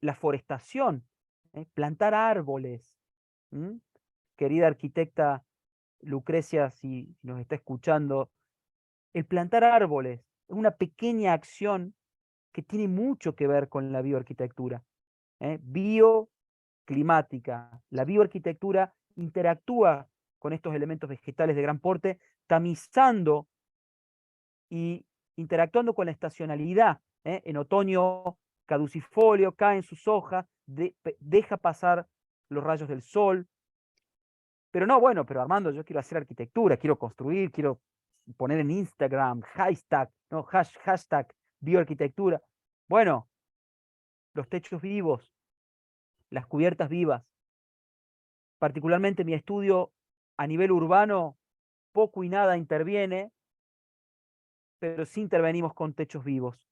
la forestación, plantar árboles. ¿Mm? Querida arquitecta Lucrecia, si nos está escuchando, el plantar árboles es una pequeña acción que tiene mucho que ver con la bioarquitectura. Bioclimática. La bioarquitectura interactúa con estos elementos vegetales de gran porte, tamizando y interactuando con la estacionalidad. En otoño caducifolio, caen sus hojas, deja pasar los rayos del sol. Pero no, bueno, pero Armando, yo quiero hacer arquitectura, quiero construir, quiero poner en Instagram, hashtag, ¿no? Hashtag bioarquitectura. Bueno, los techos vivos, las cubiertas vivas, particularmente mi estudio a nivel urbano, poco y nada interviene, pero sí intervenimos con techos vivos.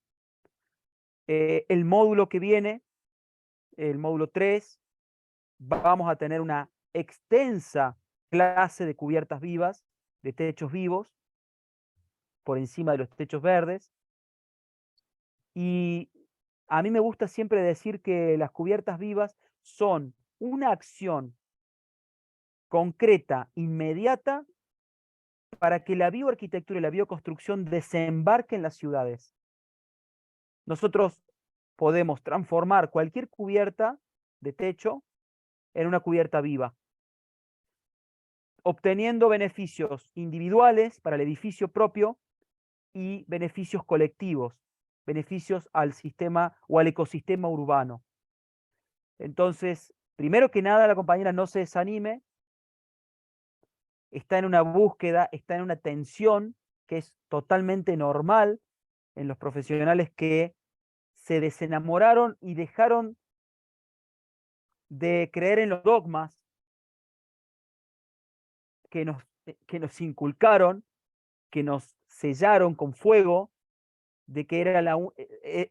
El módulo que viene, el módulo 3, vamos a tener una extensa clase de cubiertas vivas, de techos vivos, por encima de los techos verdes. Y a mí me gusta siempre decir que las cubiertas vivas son una acción concreta, inmediata, para que la bioarquitectura y la bioconstrucción desembarque en las ciudades. Nosotros podemos transformar cualquier cubierta de techo en una cubierta viva, obteniendo beneficios individuales para el edificio propio y beneficios colectivos, beneficios al sistema o al ecosistema urbano. Entonces, primero que nada, la compañera no se desanime, está en una búsqueda, está en una tensión que es totalmente normal en los profesionales que se desenamoraron y dejaron de creer en los dogmas que nos inculcaron, que nos sellaron con fuego, de que era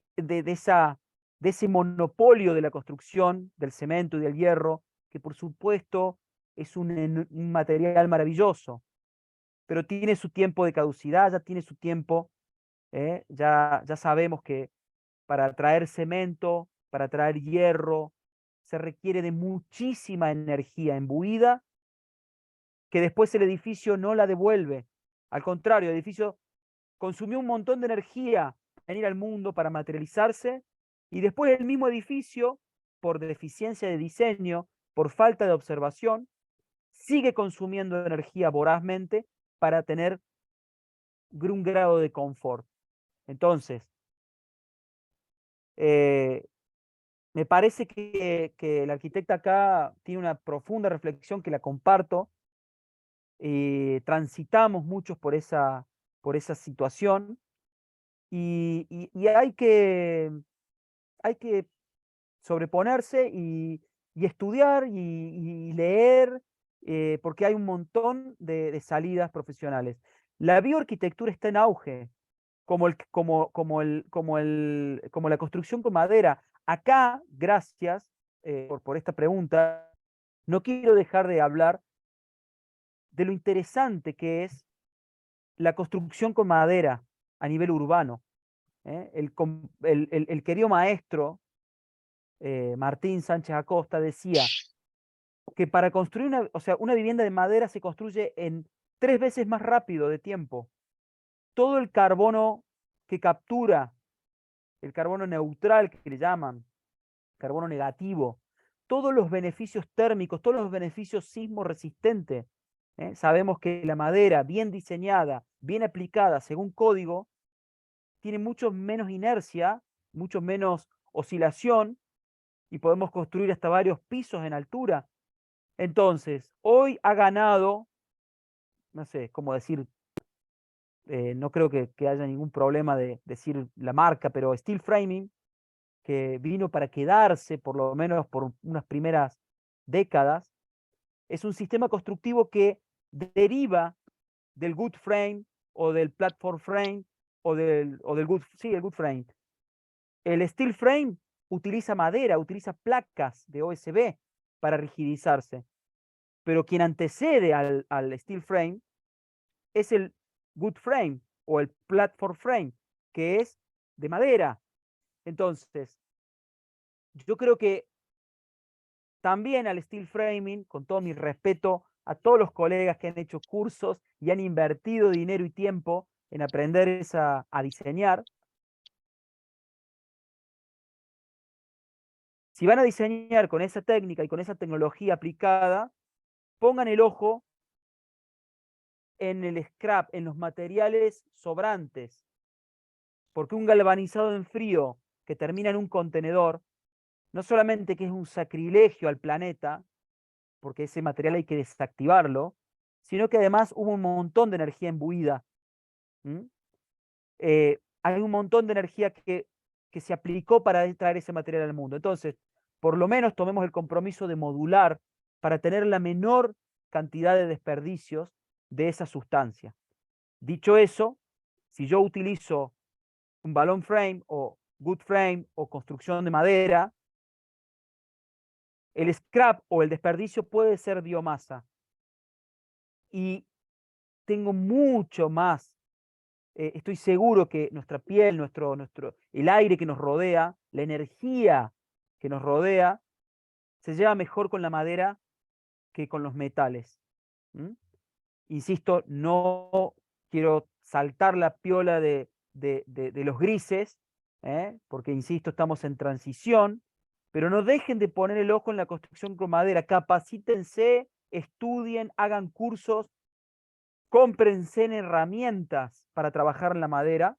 de ese monopolio de la construcción, del cemento y del hierro, que por supuesto es un material maravilloso, pero tiene su tiempo de caducidad, ya tiene su tiempo, ya sabemos que para traer cemento, para traer hierro, se requiere de muchísima energía imbuida que después el edificio no la devuelve. Al contrario, el edificio consumió un montón de energía en ir al mundo para materializarse y después el mismo edificio, por deficiencia de diseño, por falta de observación, sigue consumiendo energía vorazmente para tener un grado de confort. Entonces, me parece que el arquitecta acá tiene una profunda reflexión que la comparto. Transitamos muchos por esa situación y hay que sobreponerse y estudiar y leer, porque hay un montón de salidas profesionales. La bioarquitectura está en auge, como la construcción con madera. Acá, gracias por esta pregunta, no quiero dejar de hablar de lo interesante que es la construcción con madera a nivel urbano. El querido maestro Martín Sánchez Acosta decía que para construir una vivienda de madera se construye en 3 veces más rápido de tiempo. Todo el carbono que captura, el carbono neutral que le llaman, carbono negativo, todos los beneficios térmicos, todos los beneficios sismo resistentes. Sabemos que la madera bien diseñada, bien aplicada según código, tiene mucho menos inercia mucho menos oscilación y podemos construir hasta varios pisos en altura. Entonces, hoy ha ganado, no sé cómo decir, no creo que haya ningún problema de decir la marca, pero Steel Framing, que vino para quedarse por lo menos por unas primeras décadas, es un sistema constructivo que deriva del good frame o del platform frame o del good, sí, el good frame. El steel frame utiliza madera, utiliza placas de OSB para rigidizarse, pero quien antecede al steel frame es el good frame o el platform frame, que es de madera. Entonces, yo creo que también al steel framing, con todo mi respeto a todos los colegas que han hecho cursos y han invertido dinero y tiempo en aprender a diseñar, si van a diseñar con esa técnica y con esa tecnología aplicada, pongan el ojo en el scrap, en los materiales sobrantes, porque un galvanizado en frío que termina en un contenedor, no solamente que es un sacrilegio al planeta, porque ese material hay que desactivarlo, sino que además hubo un montón de energía imbuida. Hay un montón de energía que se aplicó para traer ese material al mundo. Entonces, por lo menos tomemos el compromiso de modular para tener la menor cantidad de desperdicios de esa sustancia. Dicho eso, si yo utilizo un balloon frame o wood frame o construcción de madera, el scrap o el desperdicio puede ser biomasa. Y tengo mucho más. Estoy seguro que nuestra piel, el aire que nos rodea, la energía que nos rodea, se lleva mejor con la madera que con los metales. Insisto, no quiero saltar la piola de los grises, porque, insisto, estamos en transición, pero no dejen de poner el ojo en la construcción con madera. Capacítense, estudien, hagan cursos, cómprense en herramientas para trabajar en la madera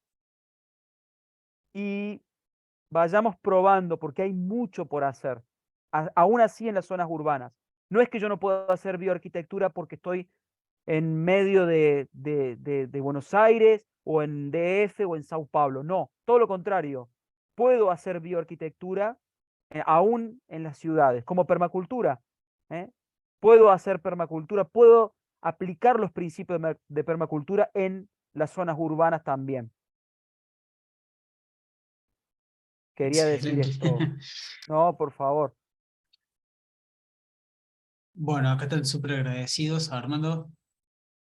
y vayamos probando, porque hay mucho por hacer, aún así en las zonas urbanas. No es que yo no pueda hacer bioarquitectura porque estoy en medio de Buenos Aires o en DF o en Sao Paulo. No, todo lo contrario. Puedo hacer bioarquitectura aún en las ciudades, como permacultura. ¿eh? Puedo hacer permacultura, puedo aplicar los principios de permacultura en las zonas urbanas también. Quería decir Excelente. esto. No, por favor. Bueno, acá están súper agradecidos, Armando.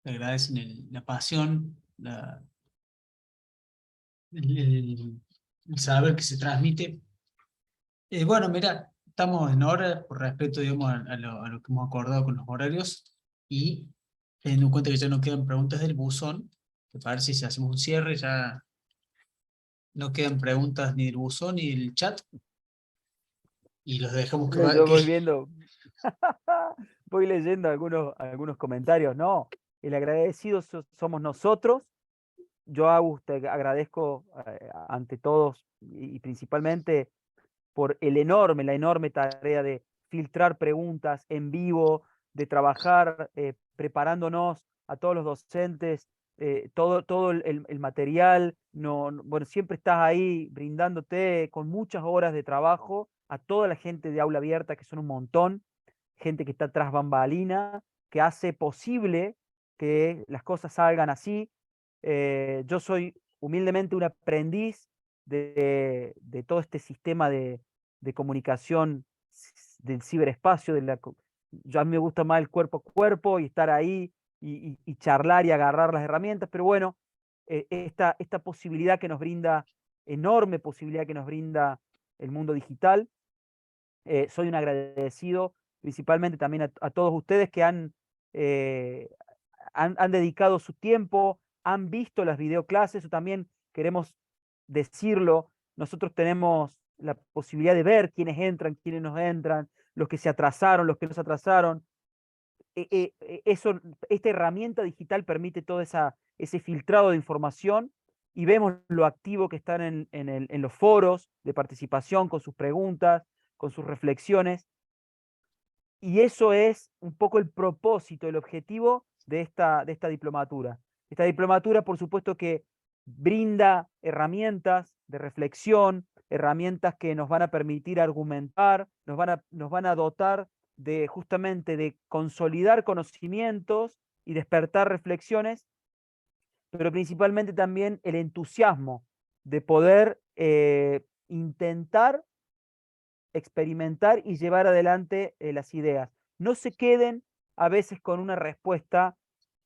Te agradecen la pasión, el saber que se transmite. Bueno, mira, estamos en hora por respeto, digamos, a lo que hemos acordado con los horarios y teniendo en cuenta que ya no quedan preguntas del buzón, ¿te parece si hacemos un cierre? Ya no quedan preguntas ni del buzón ni del chat y los dejamos que va. Yo voy viendo, voy leyendo algunos comentarios. No, el agradecido somos nosotros. Yo, Agus, te agradezco ante todos y principalmente por la enorme tarea de filtrar preguntas en vivo, de trabajar preparándonos a todos los docentes, todo el material. Bueno, siempre estás ahí brindándote con muchas horas de trabajo a toda la gente de aula abierta, que son un montón, gente que está tras bambalina, que hace posible que las cosas salgan así. Yo soy humildemente un aprendiz de todo este sistema de comunicación del ciberespacio. Yo a mí me gusta más el cuerpo a cuerpo y estar ahí y charlar y agarrar las herramientas, pero bueno, esta posibilidad que nos brinda, enorme posibilidad que nos brinda el mundo digital, soy un agradecido principalmente también a todos ustedes que eh, han dedicado su tiempo, han visto las videoclases, o también queremos decirlo, nosotros tenemos la posibilidad de ver quiénes entran, quiénes no entran, los que se atrasaron, los que no se atrasaron. Esta herramienta digital permite todo ese filtrado de información y vemos lo activo que están en los foros de participación, con sus preguntas, con sus reflexiones. Y eso es un poco el propósito, el objetivo de esta diplomatura. Esta diplomatura, por supuesto, que brinda herramientas de reflexión, herramientas que nos van a permitir argumentar, nos van a dotar de justamente de consolidar conocimientos y despertar reflexiones, pero principalmente también el entusiasmo de poder intentar experimentar y llevar adelante las ideas. No se queden a veces con una respuesta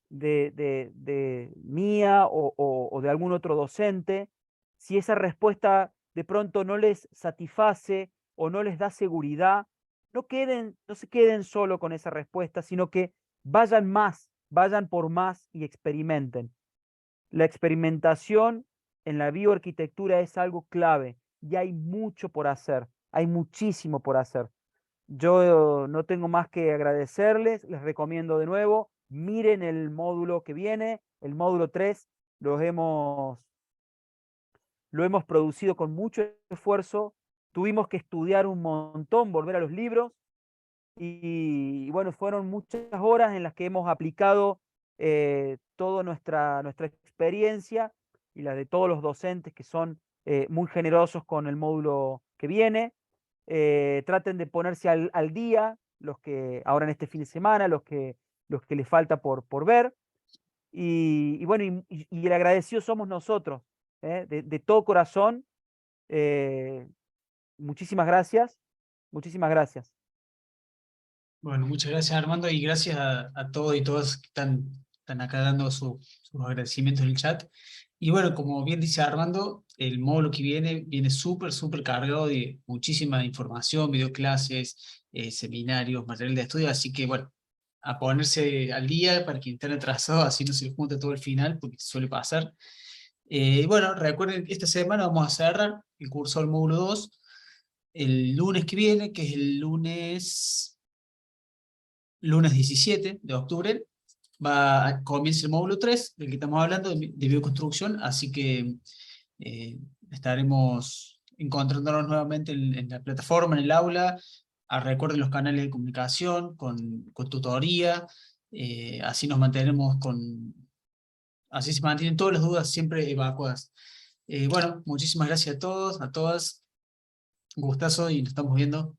de mía o de algún otro docente. Si esa respuesta de pronto no les satisface o no les da seguridad, no se queden solo con esa respuesta, sino que vayan más, vayan por más y experimenten. La experimentación en la bioarquitectura es algo clave y hay mucho por hacer, hay muchísimo por hacer. Yo no tengo más que agradecerles, les recomiendo de nuevo, miren el módulo que viene, el módulo 3, lo hemos producido con mucho esfuerzo, tuvimos que estudiar un montón, volver a los libros, y bueno, fueron muchas horas en las que hemos aplicado toda nuestra experiencia y la de todos los docentes que son muy generosos con el módulo que viene. Traten de ponerse al día, los que ahora en este fin de semana, los que les falta por ver. Y bueno, y el agradecido somos nosotros, de todo corazón. eh, Muchísimas gracias, muchísimas gracias. Bueno, muchas gracias Armando y gracias a todos y todas que están acá dando sus agradecimientos en el chat. Y bueno, como bien dice Armando, el módulo que viene súper, súper cargado de muchísima información, videoclases, seminarios, material de estudio, así que bueno, a ponerse al día para quien estén atrasados, así no se les junta todo el final, porque suele pasar. Y bueno, recuerden que esta semana vamos a cerrar el curso del módulo 2 el lunes que viene, que es el lunes 17 de octubre, comienza el módulo 3 del que estamos hablando, de bioconstrucción, así que estaremos encontrándonos nuevamente en la plataforma, en el aula. Recuerden los canales de comunicación, con tutoría, así nos mantenemos así se mantienen todas las dudas siempre evacuadas. Bueno, muchísimas gracias a todos, a todas, un gustazo y nos estamos viendo.